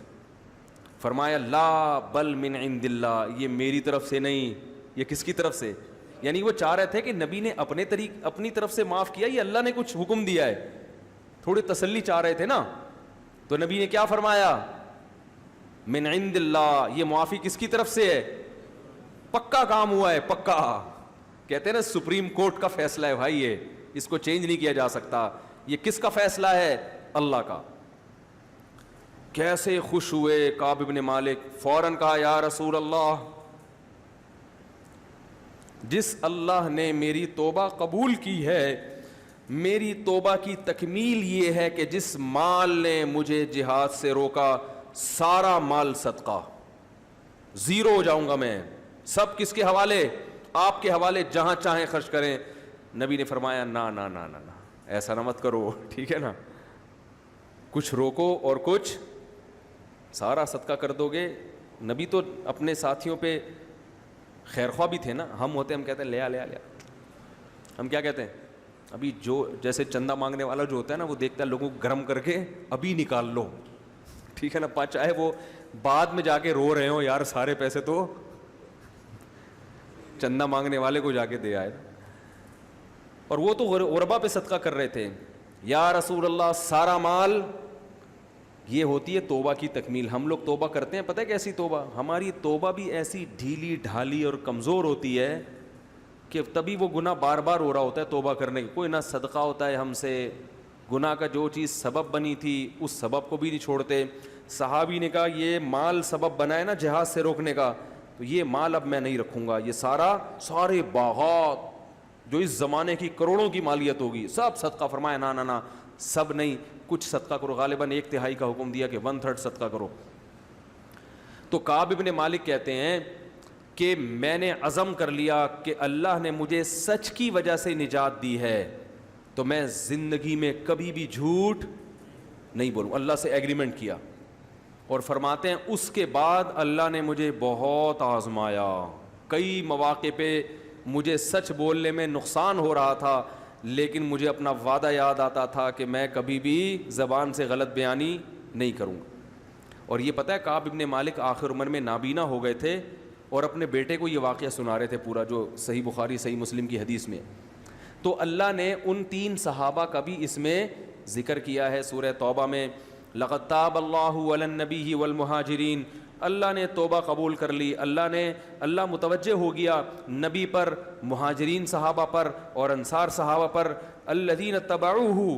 فرمایا لا بل من عند اللہ, یہ میری طرف سے نہیں, یہ کس کی طرف سے؟ یعنی وہ چاہ رہے تھے کہ نبی نے اپنی طرف سے معاف کیا, یہ اللہ نے کچھ حکم دیا ہے, تھوڑی تسلی چاہ رہے تھے نا. تو نبی نے کیا فرمایا, من عند اللہ, یہ معافی کس کی طرف سے ہے؟ پکا کام ہوا ہے, پکا. کہتے ہیں نا سپریم کورٹ کا فیصلہ ہے بھائی, یہ اس کو چینج نہیں کیا جا سکتا. یہ کس کا فیصلہ ہے؟ اللہ کا. کیسے خوش ہوئے کعب بن مالک, فوراً کہا یا رسول اللہ, جس اللہ نے میری توبہ قبول کی ہے, میری توبہ کی تکمیل یہ ہے کہ جس مال نے مجھے جہاد سے روکا سارا مال صدقہ. زیرو ہو جاؤں گا میں. سب کس کے حوالے؟ آپ کے حوالے, جہاں چاہیں خرچ کریں. نبی نے فرمایا نا نا نا نا نا, ایسا نہ مت کرو, ٹھیک ہے نا, کچھ روکو اور کچھ سارا صدقہ کر دو گے. نبی تو اپنے ساتھیوں پہ خیر خواہ بھی تھے نا. ہم ہوتے ہم کہتے ہیں لیا لیا لیا, ہم کیا کہتے ہیں ابھی جو جیسے چندہ مانگنے والا جو ہوتا ہے نا, وہ دیکھتا ہے لوگوں کو گرم کر کے ابھی نکال لو, ٹھیک ہے نا, چاہے وہ بعد میں جا کے رو رہے ہوں یار سارے پیسے تو چندہ مانگنے والے کو جا کے دے آئے. اور وہ تو غربا پہ صدقہ کر رہے تھے. یا رسول اللہ سارا مال, یہ ہوتی ہے توبہ کی تکمیل. ہم لوگ توبہ کرتے ہیں, پتہ ہے کیسی توبہ, ہماری توبہ بھی ایسی ڈھیلی ڈھالی اور کمزور ہوتی ہے کہ تبھی وہ گناہ بار بار ہو رہا ہوتا ہے توبہ کرنے کی. کوئی نہ صدقہ ہوتا ہے ہم سے, گناہ کا جو چیز سبب بنی تھی اس سبب کو بھی نہیں چھوڑتے. صحابی نے کہا یہ مال سبب بنا ہے نا جہاد سے روکنے کا, تو یہ مال اب میں نہیں رکھوں گا, یہ سارے باغات جو اس زمانے کی کروڑوں کی مالیت ہوگی سب صدقہ. فرمایا نا نا نا, سب نہیں, کچھ صدقہ کرو. غالباً 1/3 کا حکم دیا کہ 1/3 صدقہ کرو. تو کعب ابن مالک کہتے ہیں کہ میں نے عزم کر لیا کہ اللہ نے مجھے سچ کی وجہ سے نجات دی ہے, تو میں زندگی میں کبھی بھی جھوٹ نہیں بولوں. اللہ سے ایگریمنٹ کیا. اور فرماتے ہیں اس کے بعد اللہ نے مجھے بہت آزمایا. کئی مواقع پہ مجھے سچ بولنے میں نقصان ہو رہا تھا, لیکن مجھے اپنا وعدہ یاد آتا تھا کہ میں کبھی بھی زبان سے غلط بیانی نہیں کروں گا. اور یہ پتہ ہے کعب ابن مالک آخر عمر میں نابینا ہو گئے تھے اور اپنے بیٹے کو یہ واقعہ سنا رہے تھے پورا, جو صحیح بخاری صحیح مسلم کی حدیث میں. تو اللہ نے ان 3 صحابہ کا بھی اس میں ذکر کیا ہے سورہ توبہ میں. لقد تاب اللہ علی النبی والمہاجرین, اللہ نے توبہ قبول کر لی. اللہ متوجہ ہو گیا نبی پر, مہاجرین صحابہ پر اور انصار صحابہ پر. الذین اتبعوہ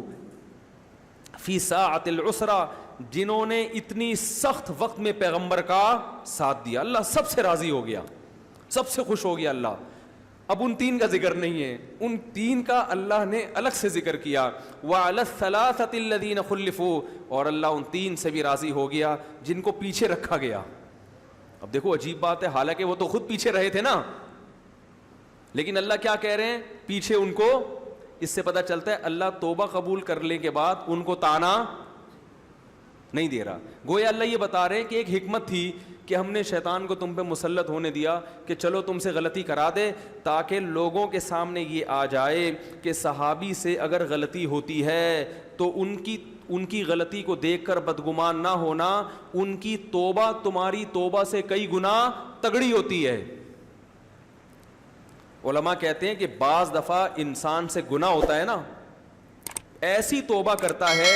فی ساعۃ العسرہ, جنہوں نے اتنی سخت وقت میں پیغمبر کا ساتھ دیا. اللہ سب سے راضی ہو گیا, سب سے خوش ہو گیا اللہ. اب ان 3 کا ذکر نہیں ہے, ان 3 کا اللہ نے الگ سے ذکر کیا. وعلی الثلاثۃ الذین خلفوا, اور اللہ ان 3 سے بھی راضی ہو گیا جن کو پیچھے رکھا گیا. اب دیکھو عجیب بات ہے, حالانکہ وہ تو خود پیچھے رہے تھے نا, لیکن اللہ کیا کہہ رہے ہیں پیچھے ان کو. اس سے پتہ چلتا ہے اللہ توبہ قبول کرنے کے بعد ان کو تانا نہیں دے رہا. گویا اللہ یہ بتا رہے ہیں کہ ایک حکمت تھی کہ ہم نے شیطان کو تم پہ مسلط ہونے دیا کہ چلو تم سے غلطی کرا دے, تاکہ لوگوں کے سامنے یہ آ جائے کہ صحابی سے اگر غلطی ہوتی ہے تو ان کی غلطی کو دیکھ کر بدگمان نہ ہونا, ان کی توبہ تمہاری توبہ سے کئی گنا تگڑی ہوتی ہے. علماء کہتے ہیں کہ بعض دفعہ انسان سے گناہ ہوتا ہے نا, ایسی توبہ کرتا ہے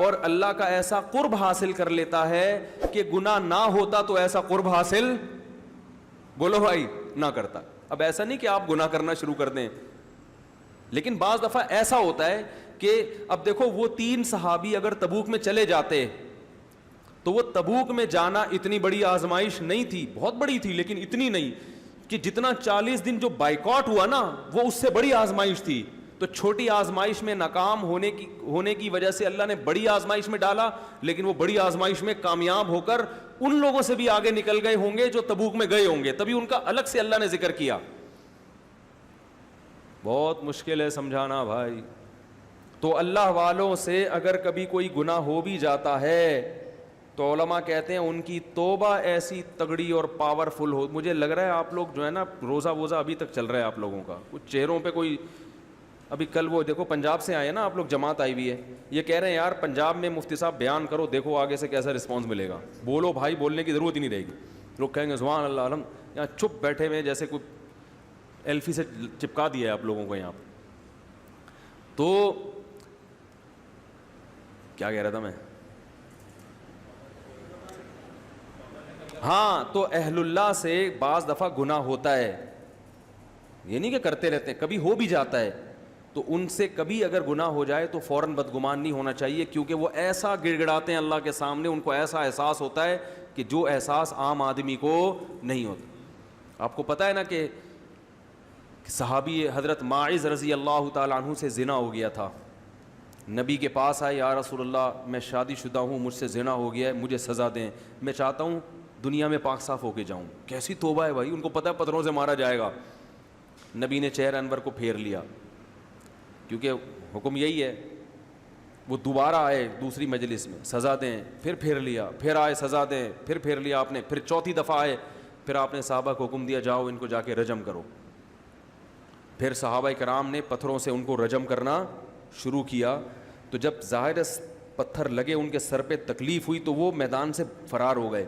اور اللہ کا ایسا قرب حاصل کر لیتا ہے کہ گناہ نہ ہوتا تو ایسا قرب حاصل, بولو بھائی, نہ کرتا. اب ایسا نہیں کہ آپ گناہ کرنا شروع کر دیں, لیکن بعض دفعہ ایسا ہوتا ہے کہ اب دیکھو وہ 3 صحابی اگر تبوک میں چلے جاتے تو وہ تبوک میں جانا اتنی بڑی آزمائش نہیں تھی, بہت بڑی تھی لیکن اتنی نہیں کہ جتنا 40 دن جو بائیکاٹ ہوا نا وہ اس سے بڑی آزمائش تھی. تو چھوٹی آزمائش میں ناکام ہونے کی وجہ سے اللہ نے بڑی آزمائش میں ڈالا, لیکن وہ بڑی آزمائش میں کامیاب ہو کر ان لوگوں سے بھی آگے نکل گئے ہوں گے جو تبوک میں گئے ہوں گے, تبھی ان کا الگ سے اللہ نے ذکر کیا. بہت مشکل ہے سمجھانا بھائی. تو اللہ والوں سے اگر کبھی کوئی گناہ ہو بھی جاتا ہے تو علماء کہتے ہیں ان کی توبہ ایسی تگڑی اور پاورفل ہو. مجھے لگ رہا ہے آپ لوگ جو ہے نا روزہ ووزہ ابھی تک چل رہا ہے آپ لوگوں کا, کچھ چہروں پہ کوئی, ابھی کل وہ دیکھو پنجاب سے آئے نا آپ لوگ, جماعت آئی ہوئی ہے, یہ کہہ رہے ہیں یار پنجاب میں مفتی صاحب بیان کرو, دیکھو آگے سے کیسا رسپانس ملے گا. بولو بھائی, بولنے کی ضرورت ہی نہیں رہے گی. لوگ کہیں گے سبحان اللہ علم, یہاں چپ بیٹھے ہوئے جیسے کوئی ایلفی سے چپکا دیا ہے آپ لوگوں کو یہاں پہ. تو کیا کہہ رہا تھا میں, ہاں, تو اہل اللہ سے بعض دفعہ گناہ ہوتا ہے, یہ نہیں کہ کرتے رہتے ہیں, کبھی ہو بھی جاتا ہے. تو ان سے کبھی اگر گناہ ہو جائے تو فوراً بدگمان نہیں ہونا چاہیے, کیونکہ وہ ایسا گڑ گڑاتے ہیں اللہ کے سامنے, ان کو ایسا احساس ہوتا ہے کہ جو احساس عام آدمی کو نہیں ہوتا. آپ کو پتہ ہے نا کہ صحابی حضرت ماعز رضی اللہ تعالیٰ عنہ سے زنا ہو گیا تھا. نبی کے پاس آئے, یا رسول اللہ میں شادی شدہ ہوں, مجھ سے زنا ہو گیا ہے, مجھے سزا دیں, میں چاہتا ہوں دنیا میں پاک صاف ہو کے جاؤں. کیسی توبہ ہے بھائی, ان کو پتہ ہے پتھروں سے مارا جائے گا. نبی نے چہرہ انور کو پھیر لیا, کیونکہ حکم یہی ہے. وہ دوبارہ آئے دوسری مجلس میں, سزا دیں, پھر پھیر لیا, پھر آئے سزا دیں, پھر پھیر لیا آپ نے, پھر چوتھی دفعہ آئے, پھر آپ نے صحابہ کو حکم دیا جاؤ ان کو جا کے رجم کرو. پھر صحابہ کرام نے پتھروں سے ان کو رجم کرنا شروع کیا. تو جب ظاہر پتھر لگے ان کے سر پہ تکلیف ہوئی تو وہ میدان سے فرار ہو گئے.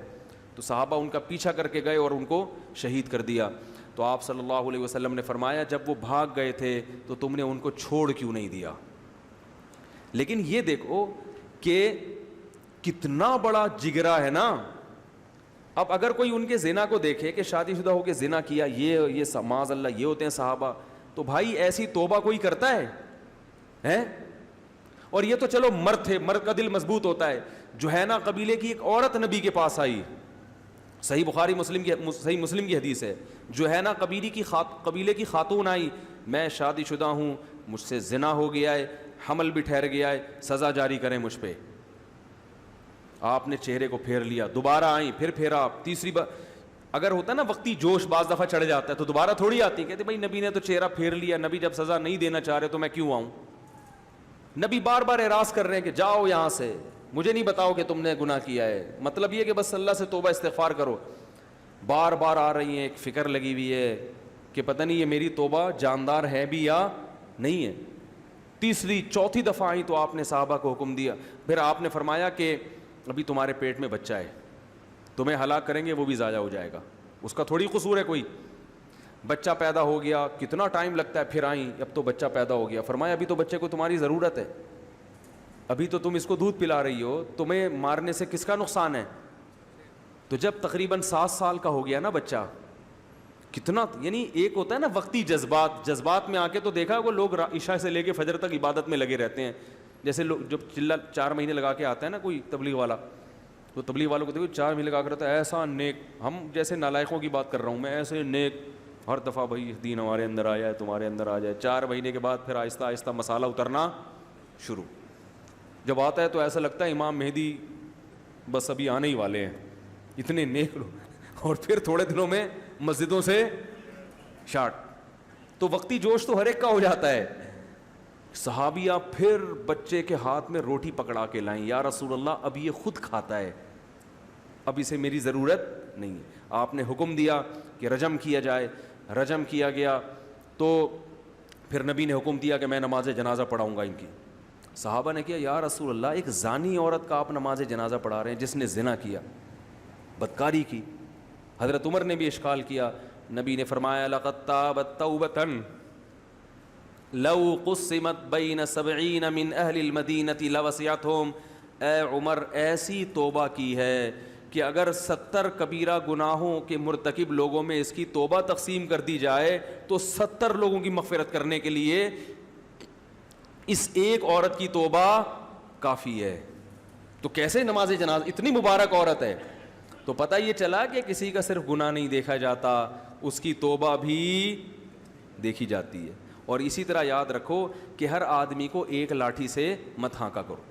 تو صحابہ ان کا پیچھا کر کے گئے اور ان کو شہید کر دیا. تو آپ صلی اللہ علیہ وسلم نے فرمایا جب وہ بھاگ گئے تھے تو تم نے ان کو چھوڑ کیوں نہیں دیا. لیکن یہ دیکھو کہ کتنا بڑا جگرا ہے نا. اب اگر کوئی ان کے زنا کو دیکھے کہ شادی شدہ ہو کے زنا کیا, یہ معاذ اللہ یہ ہوتے ہیں صحابہ, تو بھائی ایسی توبہ کوئی کرتا ہے؟ اور یہ تو چلو مرد تھے, مرد کا دل مضبوط ہوتا ہے. جوہینہ قبیلے کی ایک عورت نبی کے پاس آئی, صحیح بخاری صحیح مسلم کی حدیث ہے. جوہینہ قبیلے کی خاتون آئی, میں شادی شدہ ہوں, مجھ سے زنا ہو گیا ہے, حمل بھی ٹھہر گیا ہے, سزا جاری کریں مجھ پہ. آپ نے چہرے کو پھیر لیا, دوبارہ آئیں, پھر پھیرا, تیسری بار. اگر ہوتا ہے نا وقتی جوش بعض دفعہ چڑھ جاتا ہے تو دوبارہ تھوڑی آتی. کہتے بھائی نبی نے تو چہرہ پھیر لیا, نبی جب سزا نہیں دینا چاہ رہے تو میں کیوں آؤں. نبی بار بار اعراض کر رہے ہیں کہ جاؤ یہاں سے, مجھے نہیں بتاؤ کہ تم نے گناہ کیا ہے, مطلب یہ کہ بس اللہ سے توبہ استغفار کرو. بار بار آ رہی ہیں, ایک فکر لگی ہوئی ہے کہ پتہ نہیں یہ میری توبہ جاندار ہے بھی یا نہیں ہے. تیسری چوتھی دفعہ آئی تو آپ نے صحابہ کو حکم دیا. پھر آپ نے فرمایا کہ ابھی تمہارے پیٹ میں بچہ ہے, تمہیں ہلاک کریں گے وہ بھی ضائع ہو جائے گا, اس کا تھوڑی قصور ہے کوئی. بچہ پیدا ہو گیا, کتنا ٹائم لگتا ہے, پھر آئیں, اب تو بچہ پیدا ہو گیا. فرمایا ابھی تو بچے کو تمہاری ضرورت ہے, ابھی تو تم اس کو دودھ پلا رہی ہو, تمہیں مارنے سے کس کا نقصان ہے. تو جب تقریباً 7 سال کا ہو گیا نا بچہ, کتنا یعنی ایک ہوتا ہے نا وقتی جذبات میں آ کے تو دیکھا وہ لوگ عشاء سے لے کے فجر تک عبادت میں لگے رہتے ہیں. جیسے لوگ جب چلہ 4 مہینے لگا کے آتا ہے نا کوئی تبلیغ والا, تو تبلیغ والوں کو دیکھو 4 مہینے لگا کر رہتا ہے, ایسا نیک, ہم جیسے نالائقوں کی بات کر رہا ہوں میں, ایسے نیک, ہر دفعہ بھائی دین ہمارے اندر آ جائے, تمہارے اندر آ جائے. 4 مہینے کے بعد پھر آہستہ آہستہ مسالہ اترنا شروع. جب آتا ہے تو ایسا لگتا ہے امام مہدی بس ابھی آنے ہی والے ہیں, اتنے نیک لوگ. اور پھر تھوڑے دنوں میں مسجدوں سے شارٹ. تو وقتی جوش تو ہر ایک کا ہو جاتا ہے. صحابیہ پھر بچے کے ہاتھ میں روٹی پکڑا کے لائیں, یا رسول اللہ اب یہ خود کھاتا ہے, اب اسے میری ضرورت نہیں ہے. آپ نے حکم دیا کہ رجم کیا جائے, رجم کیا گیا. تو پھر نبی نے حکم دیا کہ میں نماز جنازہ پڑھاؤں گا ان کی. صحابہ نے کیا, یا رسول اللہ ایک زانی عورت کا آپ نماز جنازہ پڑھا رہے ہیں جس نے زنا کیا, بدکاری کی. حضرت عمر نے بھی اشکال کیا. نبی نے فرمایا لقد تابت توبۃ لو قسمت بین 70 من اہل المدینہ لوسعتہم. اے عمر ایسی توبہ کی ہے کہ اگر 70 کبیرہ گناہوں کے مرتکب لوگوں میں اس کی توبہ تقسیم کر دی جائے تو 70 لوگوں کی مغفرت کرنے کے لیے اس ایک عورت کی توبہ کافی ہے. تو کیسے نماز جنازہ, اتنی مبارک عورت ہے. تو پتہ یہ چلا کہ کسی کا صرف گناہ نہیں دیکھا جاتا, اس کی توبہ بھی دیکھی جاتی ہے. اور اسی طرح یاد رکھو کہ ہر آدمی کو ایک لاٹھی سے مت ہانکا کرو.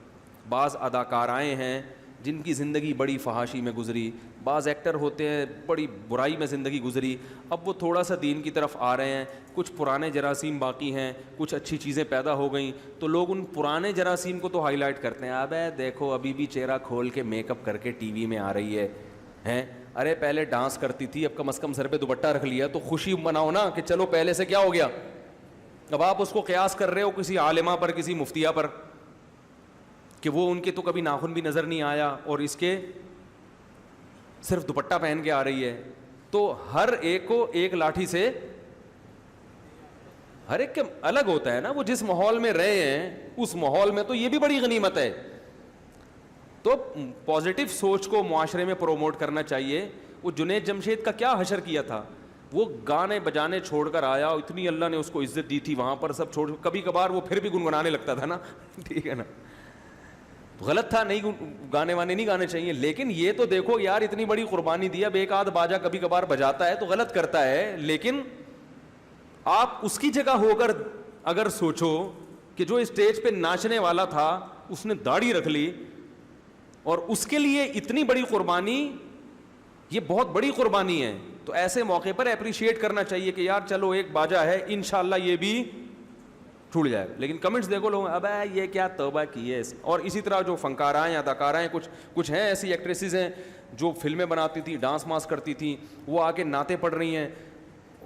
بعض اداکارائیں ہیں جن کی زندگی بڑی فحاشی میں گزری, بعض ایکٹر ہوتے ہیں بڑی برائی میں زندگی گزری, اب وہ تھوڑا سا دین کی طرف آ رہے ہیں, کچھ پرانے جراثیم باقی ہیں, کچھ اچھی چیزیں پیدا ہو گئیں, تو لوگ ان پرانے جراثیم کو تو ہائی لائٹ کرتے ہیں. اب دیکھو ابھی بھی چہرہ کھول کے میک اپ کر کے ٹی وی میں آ رہی ہے, ہیں ارے پہلے ڈانس کرتی تھی, اب کم از کم سر پہ دوپٹہ رکھ لیا, تو خوشی مناؤ نا کہ چلو پہلے سے کیا ہو گیا. اب آپ اس کو قیاس کر رہے ہو کسی عالمہ پر, کسی مفتیہ پر, کہ وہ ان کے تو کبھی ناخن بھی نظر نہیں آیا اور اس کے صرف دوپٹہ پہن کے آ رہی ہے. تو ہر ایک کو ایک لاٹھی سے, ہر ایک کے الگ ہوتا ہے نا, وہ جس ماحول میں رہے ہیں اس ماحول میں تو یہ بھی بڑی غنیمت ہے. تو پازیٹیو سوچ کو معاشرے میں پروموٹ کرنا چاہیے. وہ جنید جمشید کا کیا حشر کیا تھا, وہ گانے بجانے چھوڑ کر آیا, اتنی اللہ نے اس کو عزت دی تھی وہاں پر, سب چھوڑ, کبھی کبھار وہ پھر بھی گنگنانے لگتا تھا نا, ٹھیک ہے نا, غلط تھا, نہیں گانے وانے نہیں گانے چاہیے. لیکن یہ تو دیکھو یار اتنی بڑی قربانی دی, اب ایک آدھ باجا کبھی کبھار بجاتا ہے تو غلط کرتا ہے, لیکن آپ اس کی جگہ ہو کر اگر سوچو کہ جو اسٹیج پہ ناچنے والا تھا اس نے داڑھی رکھ لی اور اس کے لیے اتنی بڑی قربانی, یہ بہت بڑی قربانی ہے. تو ایسے موقع پر اپریشیٹ کرنا چاہیے کہ یار چلو ایک باجا ہے, انشاءاللہ یہ بھی چھوٹ جائے گا. لیکن کمنٹس دیکھو لوگ, اب یہ کیا توبہ کی ہے. اور اسی طرح جو فنکارہ ہیں, اداکارہ ہیں, کچھ ہیں ایسی ایکٹریسز ہیں جو فلمیں بناتی تھیں, ڈانس ماس کرتی تھیں, وہ آ کے نعتیں پڑھ رہی ہیں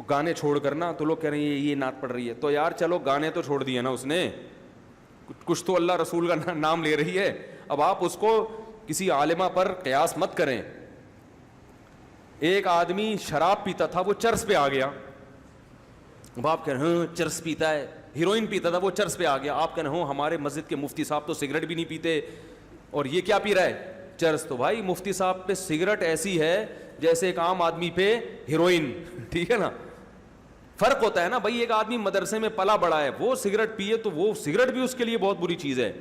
گانے چھوڑ کر نا, تو لوگ کہہ رہے ہیں یہ نعت پڑھ رہی ہے. تو یار چلو گانے تو چھوڑ دیے نا اس نے, کچھ تو اللہ رسول کا نام لے رہی ہے. اب آپ اس کو کسی عالمہ پر قیاس مت کریں. ایک آدمی شراب پیتا تھا, وہ چرس پہ آ گیا. اب آپ کہہ رہے ہیں چرس پیتا ہے, ہیروئن پیتا تھا وہ چرس پہ آ گیا. آپ کہہ رہے ہوں ہمارے مسجد کے مفتی صاحب تو سگریٹ بھی نہیں پیتے اور یہ کیا پی رہا ہے, چرس. تو بھائی مفتی صاحب پہ سگریٹ ایسی ہے جیسے ایک عام آدمی پہ ہیروئن, ٹھیک ہے نا. فرق ہوتا ہے نا بھائی. ایک آدمی مدرسے میں پلا بڑا ہے, وہ سگریٹ پیے تو وہ سگریٹ بھی اس کے لیے بہت بری چیز ہے.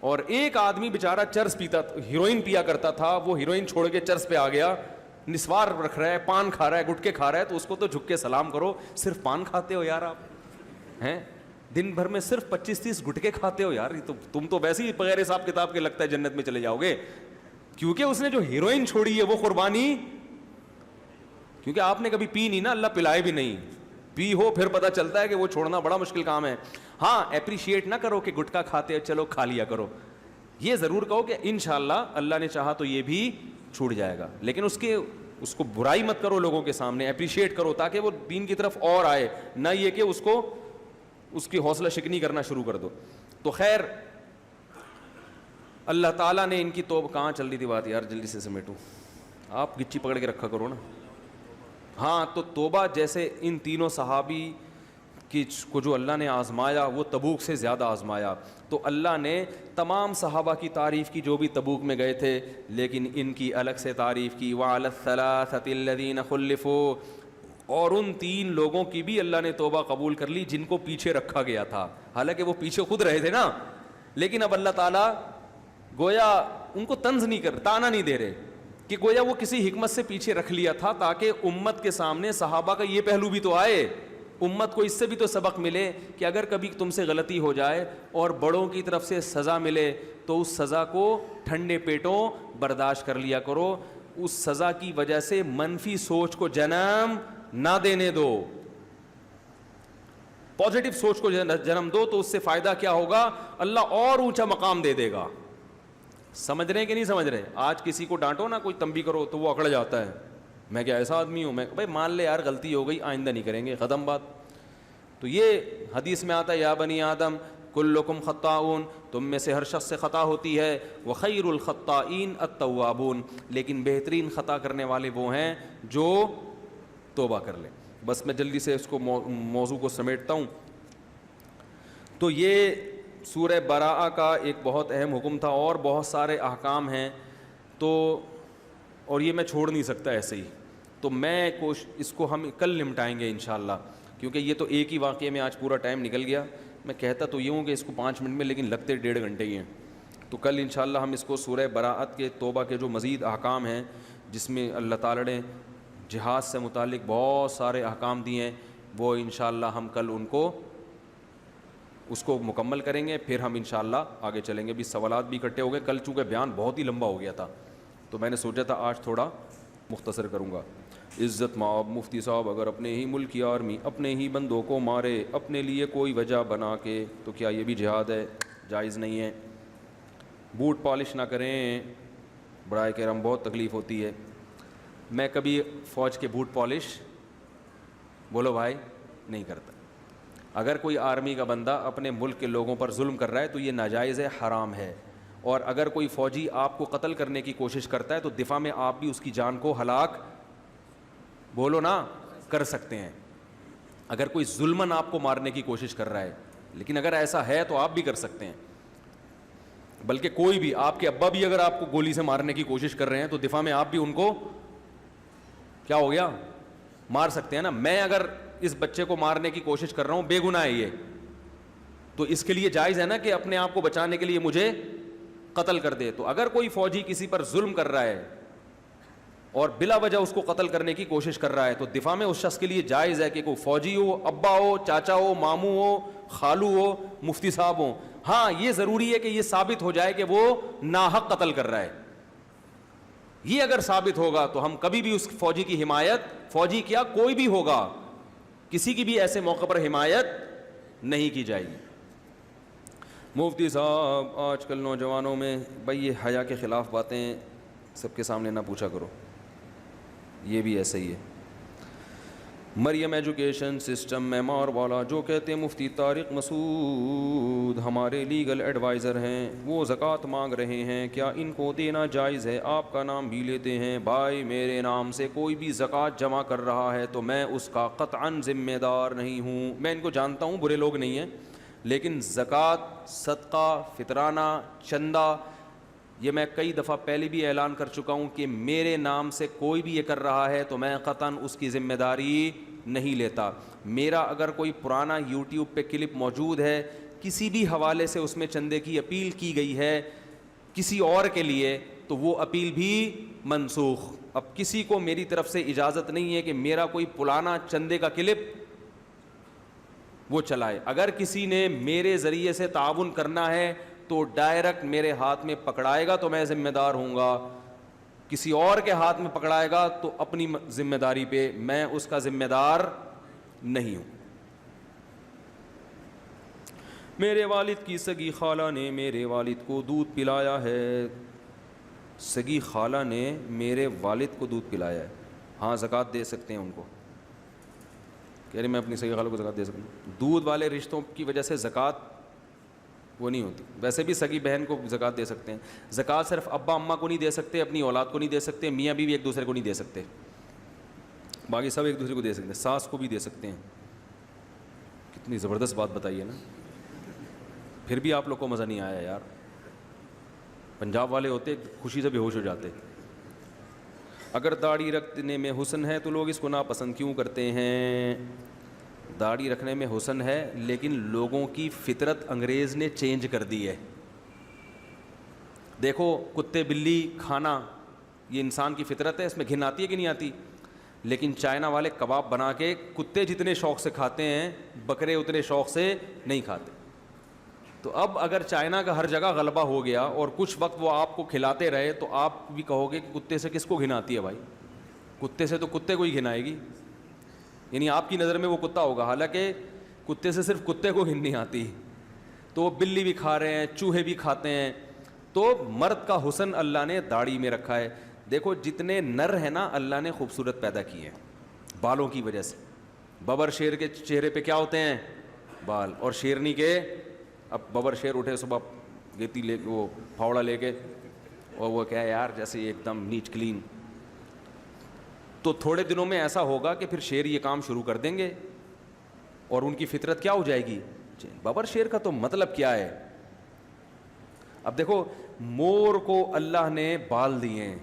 اور ایک آدمی بیچارہ چرس پیتا, ہیروئن پیا کرتا تھا, وہ ہیروئن چھوڑ کے چرس پہ آ گیا, نسوار رکھ رہا ہے, پان کھا رہا ہے, گٹکے کھا رہا ہے, تو اس کو تو جھک کے سلام کرو. صرف پان کھاتے ہو یار آپ ہیں, دن بھر میں صرف 25-30 گٹکے کھاتے ہو یار, تو تم تو ویسے ہی بغیر حساب کتاب کے لگتا ہے جنت میں چلے جاؤ گے. کیونکہ اس نے جو ہیروئن چھوڑی ہے وہ قربانی, کیونکہ آپ نے کبھی پی نہیں نا, اللہ پلائے بھی نہیں. پی ہو پھر پتہ چلتا ہے کہ وہ چھوڑنا بڑا مشکل کام ہے. ہاں اپریشیٹ نہ کرو کہ گٹکا کھاتے ہو چلو کھا لیا کرو, یہ ضرور کہو کہ انشاءاللہ اللہ نے چاہا تو یہ بھی چھوٹ جائے گا. لیکن اس کو برائی مت کرو لوگوں کے سامنے, اپریشیٹ کرو تاکہ وہ دین کی طرف اور آئے, نہ یہ کہ اس کی حوصلہ شکنی کرنا شروع کر دو. تو خیر اللہ تعالیٰ نے ان کی توبہ, کہاں چل رہی تھی بات یار, جلدی سے سمیٹو, آپ گچی پکڑ کے رکھا کرو نا. ہاں تو توبہ جیسے ان تینوں صحابی کو جو اللہ نے آزمایا وہ تبوک سے زیادہ آزمایا. تو اللہ نے تمام صحابہ کی تعریف کی جو بھی تبوک میں گئے تھے, لیکن ان کی الگ سے تعریف کی. وَعَلَى الثَّلَاثَةِ الَّذِينَ خُلِّفُوا, اور ان 3 لوگوں کی بھی اللہ نے توبہ قبول کر لی جن کو پیچھے رکھا گیا تھا. حالانکہ وہ پیچھے خود رہے تھے نا, لیکن اب اللہ تعالیٰ گویا ان کو طنز نہیں کر, تانا نہیں دے رہے کہ گویا وہ کسی حکمت سے پیچھے رکھ لیا تھا تاکہ امت کے سامنے صحابہ کا یہ پہلو بھی تو آئے, امت کو اس سے بھی تو سبق ملے کہ اگر کبھی تم سے غلطی ہو جائے اور بڑوں کی طرف سے سزا ملے تو اس سزا کو ٹھنڈے پیٹوں برداشت کر لیا کرو. اس سزا کی وجہ سے منفی سوچ کو جنم نہ دینے دو, پازیٹو سوچ کو جنم دو, تو اس سے فائدہ کیا ہوگا, اللہ اور اونچا مقام دے دے گا. سمجھ رہے ہیں کہ نہیں سمجھ رہے؟ آج کسی کو ڈانٹو نا, کوئی تنبیہ کرو تو وہ اکڑ جاتا ہے, میں کیا ایسا آدمی ہوں, میں بھائی مان لے یار غلطی ہو گئی, آئندہ نہیں کریں گے, ختم بات. تو یہ حدیث میں آتا ہے یا بنی آدم کلکم خطاؤن, تم میں سے ہر شخص سے خطا ہوتی ہے, وخیر الخطائین التوابون, لیکن بہترین خطا کرنے والے وہ ہیں جو توبہ کر لیں. بس میں جلدی سے اس کو موضوع کو سمیٹتا ہوں. تو یہ سورہ براءہ کا ایک بہت اہم حکم تھا, اور بہت سارے احکام ہیں تو, اور یہ میں چھوڑ نہیں سکتا ایسے ہی. تو میں اس کو ہم کل نمٹائیں گے انشاءاللہ, کیونکہ یہ تو ایک ہی واقعے میں آج پورا ٹائم نکل گیا. میں کہتا تو یہ ہوں کہ اس کو 5 منٹ میں, لیکن لگتے 1.5 گھنٹے ہی ہیں. تو کل انشاءاللہ ہم اس کو سورہ براءت کے توبہ کے جو مزید احکام ہیں, جس میں اللہ تعالیٰ نے جہاد سے متعلق بہت سارے احکام دیے ہیں, وہ انشاءاللہ ہم کل اس کو مکمل کریں گے. پھر ہم انشاءاللہ آگے چلیں گے. بھی سوالات بھی اکٹھے ہو گئے, کل چونکہ بیان بہت ہی لمبا ہو گیا تھا تو میں نے سوچا تھا آج تھوڑا مختصر کروں گا. عزت مآب مفتی صاحب, اگر اپنے ہی ملک کی آرمی اپنے ہی بندوں کو مارے اپنے لیے کوئی وجہ بنا کے, تو کیا یہ بھی جہاد ہے؟ جائز نہیں ہے. بوٹ پالش نہ کریں, برائے کرم بہت تکلیف ہوتی ہے. میں کبھی فوج کے بوٹ پالش بولو بھائی نہیں کرتا. اگر کوئی آرمی کا بندہ اپنے ملک کے لوگوں پر ظلم کر رہا ہے تو یہ ناجائز ہے, حرام ہے. اور اگر کوئی فوجی آپ کو قتل کرنے کی کوشش کرتا ہے تو دفاع میں آپ بھی اس کی جان کو ہلاک بولو نا کر سکتے ہیں, اگر کوئی ظلماً آپ کو مارنے کی کوشش کر رہا ہے. لیکن اگر ایسا ہے تو آپ بھی کر سکتے ہیں, بلکہ کوئی بھی, آپ کے ابا بھی اگر آپ کو گولی سے مارنے کی کوشش کر رہے ہیں تو دفاع میں آپ بھی ان کو کیا ہو گیا, مار سکتے ہیں نا. میں اگر اس بچے کو مارنے کی کوشش کر رہا ہوں, بے گناہ ہے یہ, تو اس کے لیے جائز ہے نا کہ اپنے آپ کو بچانے کے لیے مجھے قتل کر دے. تو اگر کوئی فوجی کسی پر ظلم کر رہا ہے اور بلا وجہ اس کو قتل کرنے کی کوشش کر رہا ہے تو دفاع میں اس شخص کے لیے جائز ہے کہ کوئی فوجی ہو, ابا ہو, چاچا ہو, ماموں ہو, خالو ہو, مفتی صاحب ہوں. ہاں یہ ضروری ہے کہ یہ ثابت ہو جائے کہ وہ ناحق قتل کر رہا ہے, یہ اگر ثابت ہوگا تو ہم کبھی بھی اس فوجی کی حمایت، فوجی کیا کوئی بھی ہوگا، کسی کی بھی ایسے موقع پر حمایت نہیں کی جائے گی۔ مفتی صاحب آج کل نوجوانوں میں بھائی یہ حیا کے خلاف باتیں سب کے سامنے نہ پوچھا کرو، یہ بھی ایسا ہی ہے۔ مریم ایجوکیشن سسٹم معمار والا جو کہتے ہیں مفتی طارق مسعود ہمارے لیگل ایڈوائزر ہیں، وہ زکوٰۃ مانگ رہے ہیں، کیا ان کو دینا جائز ہے؟ آپ کا نام بھی لیتے ہیں۔ بھائی میرے نام سے کوئی بھی زکوٰۃ جمع کر رہا ہے تو میں اس کا قطعاً ذمہ دار نہیں ہوں۔ میں ان کو جانتا ہوں، برے لوگ نہیں ہیں، لیکن زکوٰۃ، صدقہ، فطرانہ، چندہ، یہ میں کئی دفعہ پہلے بھی اعلان کر چکا ہوں کہ میرے نام سے کوئی بھی یہ کر رہا ہے تو میں قطعاً اس کی ذمہ داری نہیں لیتا۔ میرا اگر کوئی پرانا یوٹیوب پہ کلپ موجود ہے، کسی بھی حوالے سے اس میں چندے کی اپیل کی گئی ہے کسی اور کے لیے، تو وہ اپیل بھی منسوخ۔ اب کسی کو میری طرف سے اجازت نہیں ہے کہ میرا کوئی پرانا چندے کا کلپ وہ چلائے۔ اگر کسی نے میرے ذریعے سے تعاون کرنا ہے تو ڈائریکٹ میرے ہاتھ میں پکڑائے گا تو میں ذمہ دار ہوں گا، کسی اور کے ہاتھ میں پکڑائے گا تو اپنی ذمہ داری پہ، میں اس کا ذمہ دار نہیں ہوں۔ میرے والد کی سگی خالہ نے میرے والد کو دودھ پلایا ہے، سگی خالہ نے میرے والد کو دودھ پلایا ہے، ہاں زکوٰۃ دے سکتے ہیں ان کو۔ کہہ رہے میں اپنی سگی خالہ کو زکوٰۃ دے سکتا ہوں۔ دودھ والے رشتوں کی وجہ سے زکوٰۃ وہ نہیں ہوتی، ویسے بھی سگی بہن کو زکوٰۃ دے سکتے ہیں۔ زکوٰۃ صرف ابا اماں کو نہیں دے سکتے، اپنی اولاد کو نہیں دے سکتے، میاں بیوی ایک دوسرے کو نہیں دے سکتے، باقی سب ایک دوسرے کو دے سکتے ہیں، ساس کو بھی دے سکتے ہیں۔ کتنی زبردست بات بتائی ہے نا، پھر بھی آپ لوگ کو مزہ نہیں آیا یار۔ پنجاب والے ہوتے خوشی سے بے ہوش ہو جاتے۔ اگر داڑھی رکھنے میں حسن ہے تو لوگ اس کو ناپسند کیوں کرتے ہیں؟ داڑھی رکھنے میں حسن ہے لیکن لوگوں کی فطرت انگریز نے چینج کر دی ہے۔ دیکھو کتے بلی کھانا یہ انسان کی فطرت ہے، اس میں گھن آتی ہے کہ نہیں آتی؟ لیکن چائنا والے کباب بنا کے کتے جتنے شوق سے کھاتے ہیں بکرے اتنے شوق سے نہیں کھاتے۔ تو اب اگر چائنا کا ہر جگہ غلبہ ہو گیا اور کچھ وقت وہ آپ کو کھلاتے رہے تو آپ بھی کہو گے کہ کتے سے کس کو گھن آتی ہے بھائی؟ کتے سے تو کتے کو ہی گھن آئے گی، یعنی آپ کی نظر میں وہ کتا ہوگا، حالانکہ کتے سے صرف کتے کو گھن نہیں آتی۔ تو وہ بلی بھی کھا رہے ہیں، چوہے بھی کھاتے ہیں۔ تو مرد کا حسن اللہ نے داڑھی میں رکھا ہے۔ دیکھو جتنے نر ہیں نا اللہ نے خوبصورت پیدا کیے ہیں بالوں کی وجہ سے۔ ببر شیر کے چہرے پہ کیا ہوتے ہیں؟ بال، اور شیرنی کے، اب ببر شیر اٹھے صبح گیتی لے کے، وہ پھاوڑا لے کے، اور وہ کیا ہے یار جیسے ایک دم نیٹ کلین، تو تھوڑے دنوں میں ایسا ہوگا کہ پھر شیر یہ کام شروع کر دیں گے اور ان کی فطرت کیا ہو جائے گی؟ ببر شیر کا تو مطلب کیا ہے؟ اب دیکھو مور کو اللہ نے بال دیے ہیں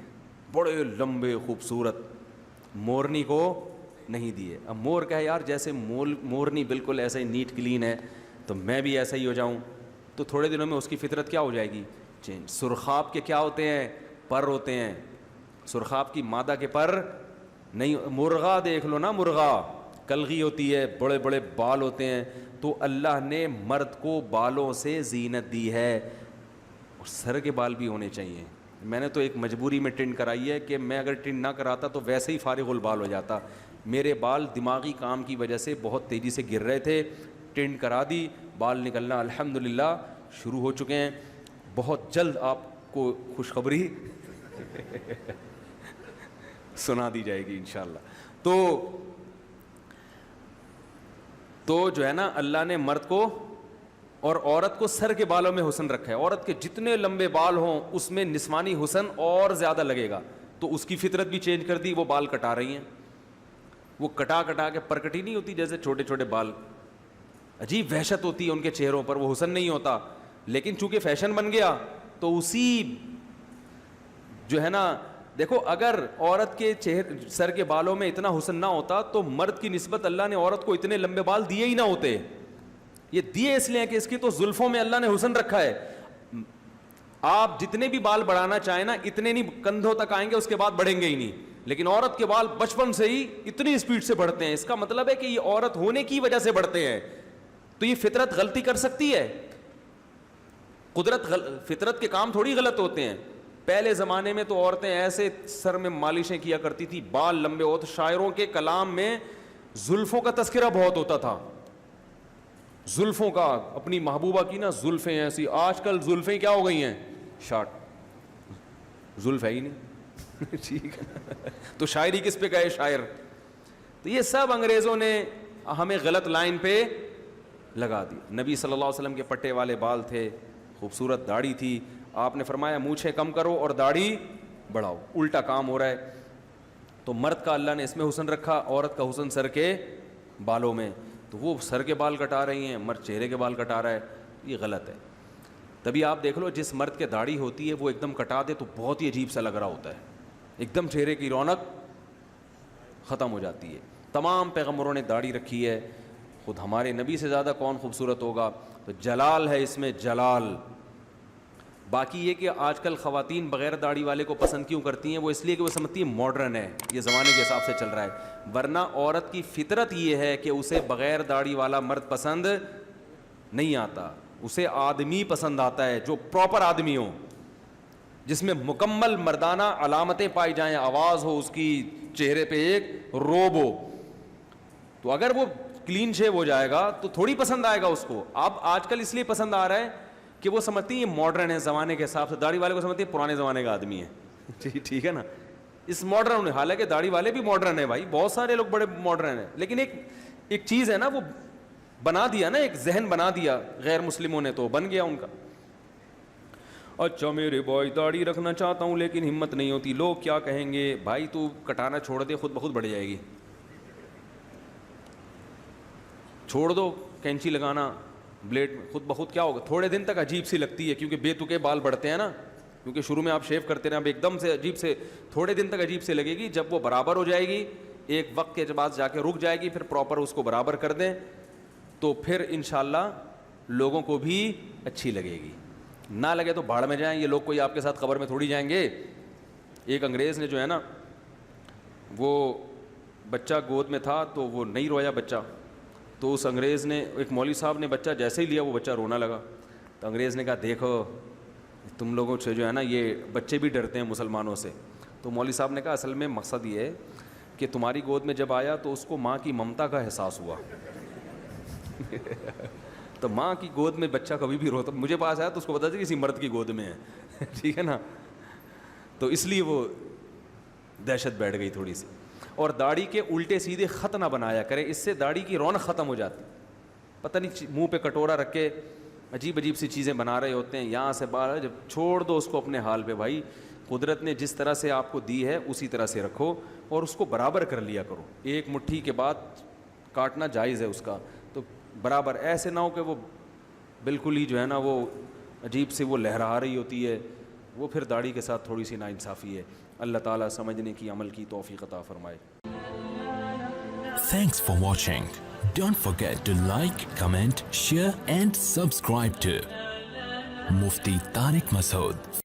بڑے لمبے خوبصورت، مورنی کو نہیں دیے۔ اب مور کا ہے یار جیسے مورنی بالکل ایسا ہی نیٹ کلین ہے تو میں بھی ایسا ہی ہو جاؤں، تو تھوڑے دنوں میں اس کی فطرت کیا ہو جائے گی؟ چینج۔ سرخاب کے کیا ہوتے ہیں؟ پر ہوتے ہیں۔ سرخاب کی مادہ کے پر نہیں، مرغا دیکھ لو نا، مرغا کلغی ہوتی ہے، بڑے بڑے بال ہوتے ہیں۔ تو اللہ نے مرد کو بالوں سے زینت دی ہے، اور سر کے بال بھی ہونے چاہیے۔ میں نے تو ایک مجبوری میں ٹنڈ کرائی ہے کہ میں اگر ٹنڈ نہ کراتا تو ویسے ہی فارغ البال ہو جاتا۔ میرے بال دماغی کام کی وجہ سے بہت تیزی سے گر رہے تھے، ٹنڈ کرا دی، بال نکلنا الحمدللہ شروع ہو چکے ہیں۔ بہت جلد آپ کو خوشخبری سنا دی جائے گی انشاءاللہ۔ تو جو ہے نا اللہ نے مرد کو اور عورت کو سر کے بالوں میں حسن رکھا ہے۔ عورت کے جتنے لمبے بال ہوں اس میں نسوانی حسن اور زیادہ لگے گا، تو اس کی فطرت بھی چینج کر دی، وہ بال کٹا رہی ہیں۔ وہ کٹا کٹا کے پرکٹی نہیں ہوتی جیسے چھوٹے چھوٹے بال، عجیب وحشت ہوتی ہے ان کے چہروں پر، وہ حسن نہیں ہوتا، لیکن چونکہ فیشن بن گیا تو اسی جو ہے نا، دیکھو اگر عورت کے سر کے بالوں میں اتنا حسن نہ ہوتا تو مرد کی نسبت اللہ نے عورت کو اتنے لمبے بال دیے ہی نہ ہوتے۔ یہ دیے اس لیے کہ اس کی تو زلفوں میں اللہ نے حسن رکھا ہے۔ آپ جتنے بھی بال بڑھانا چاہیں نا اتنے نہیں، کندھوں تک آئیں گے اس کے بعد بڑھیں گے ہی نہیں، لیکن عورت کے بال بچپن سے ہی اتنی اسپیڈ سے بڑھتے ہیں۔ اس کا مطلب ہے کہ یہ عورت ہونے کی وجہ سے بڑھتے ہیں۔ تو یہ فطرت غلطی کر سکتی ہے؟ فطرت کے کام تھوڑی غلط ہوتے ہیں۔ پہلے زمانے میں تو عورتیں ایسے سر میں مالشیں کیا کرتی تھی, بال لمبے ہوتے, شاعروں کے کلام میں زلفوں کا تذکرہ بہت ہوتا تھا, زلفوں کا, اپنی محبوبہ کی نا زلفیں ایسی. آج کل زلفیں کیا ہو گئی ہیں, شارٹ, زلف ہے ہی نہیں. ٹھیک ہے, تو شاعری کس پہ گئے شاعر؟ تو یہ سب انگریزوں نے ہمیں غلط لائن پہ لگا دی. نبی صلی اللہ علیہ وسلم کے پٹے والے بال تھے, خوبصورت داڑھی تھی, آپ نے فرمایا مونچھیں کم کرو اور داڑھی بڑھاؤ. الٹا کام ہو رہا ہے. تو مرد کا اللہ نے اس میں حسن رکھا, عورت کا حسن سر کے بالوں میں. تو وہ سر کے بال کٹا رہی ہیں, مرد چہرے کے بال کٹا رہا ہے, یہ غلط ہے. تبھی آپ دیکھ لو جس مرد کے داڑھی ہوتی ہے وہ ایک دم کٹا دے تو بہت ہی عجیب سا لگ رہا ہوتا ہے, ایک دم چہرے کی رونق ختم ہو جاتی ہے. تمام پیغمبروں نے داڑھی رکھی ہے, خود ہمارے نبی سے زیادہ کون خوبصورت ہوگا. تو جلال ہے اس میں, جلال. باقی یہ کہ آج کل خواتین بغیر داڑھی والے کو پسند کیوں کرتی ہیں, وہ اس لیے کہ وہ سمجھتی ہیں ماڈرن ہے, یہ زمانے کے حساب سے چل رہا ہے. ورنہ عورت کی فطرت یہ ہے کہ اسے بغیر داڑھی والا مرد پسند نہیں آتا, اسے آدمی پسند آتا ہے جو پراپر آدمی ہو, جس میں مکمل مردانہ علامتیں پائی جائیں, آواز ہو اس کی, چہرے پہ ایک روب ہو. تو اگر وہ کلین شیو ہو جائے گا تو تھوڑی پسند آئے گا اس کو. اب آج کل اس لیے پسند آ رہا ہے کہ وہ سمجھتی ہیں ماڈرن ہے زمانے کے حساب سے, داڑھی والے کو سمجھتی ہیں پرانے زمانے کا آدمی ہے. ٹھیک ہے نا, اس ماڈرن, حالانکہ داڑھی والے بھی ماڈرن ہیں بھائی, بہت سارے لوگ بڑے ماڈرن ہیں, لیکن ایک چیز ہے نا, وہ بنا دیا نا, ایک ذہن بنا دیا غیر مسلموں نے, تو بن گیا ان کا. اچھا میرے بھائی داڑھی رکھنا چاہتا ہوں لیکن ہمت نہیں ہوتی, لوگ کیا کہیں گے. بھائی تو کٹانا چھوڑ دے, خود بخود بڑھ جائے گی. چھوڑ دو کینچی لگانا بلیڈ میں, خود بخود کیا ہوگا. تھوڑے دن تک عجیب سی لگتی ہے کیونکہ بے تکے بال بڑھتے ہیں نا, کیونکہ شروع میں آپ شیو کرتے ہیں, اب ایک دم سے عجیب سے, تھوڑے دن تک عجیب سے لگے گی. جب وہ برابر ہو جائے گی, ایک وقت کے بعد جا کے رک جائے گی, پھر پراپر اس کو برابر کر دیں تو پھر انشاءاللہ لوگوں کو بھی اچھی لگے گی. نہ لگے تو بھاڑ میں جائیں, یہ لوگ کوئی آپ کے ساتھ قبر میں تھوڑی جائیں گے. ایک انگریز نے جو ہے نا, وہ بچہ گود میں تھا تو وہ نہیں رویا بچہ, تو اس انگریز نے, ایک مولوی صاحب نے بچہ جیسے ہی لیا وہ بچہ رونا لگا. تو انگریز نے کہا دیکھو تم لوگوں سے جو ہے نا یہ بچے بھی ڈرتے ہیں مسلمانوں سے. تو مولوی صاحب نے کہا اصل میں مقصد یہ ہے کہ تمہاری گود میں جب آیا تو اس کو ماں کی ممتا کا احساس ہوا. تو ماں کی گود میں بچہ کبھی بھی روتا, مجھے پاس آیا تو اس کو پتا چلا کسی مرد کی گود میں ہے. ٹھیک ہے نا, تو اس لیے وہ دہشت بیٹھ گئی تھوڑی سی. اور داڑھی کے الٹے سیدھے خط نہ بنایا کرے, اس سے داڑھی کی رونق ختم ہو جاتی. پتہ نہیں منہ پہ کٹورا رکھ کے عجیب عجیب سی چیزیں بنا رہے ہوتے ہیں, یہاں سے باہر, جب چھوڑ دو اس کو اپنے حال پہ. بھائی قدرت نے جس طرح سے آپ کو دی ہے اسی طرح سے رکھو اور اس کو برابر کر لیا کرو. ایک مٹھی کے بعد کاٹنا جائز ہے اس کا, تو برابر, ایسے نہ ہو کہ وہ بالکل ہی جو ہے نا وہ عجیب سے وہ لہرا رہی ہوتی ہے, وہ پھر داڑھی کے ساتھ تھوڑی سی ناانصافی ہے. اللہ تعالیٰ سمجھنے کی, عمل کی توفیق عطا فرمائے. Thanks for watching. Don't forget to like, comment, share and subscribe to Mufti Tariq Masood.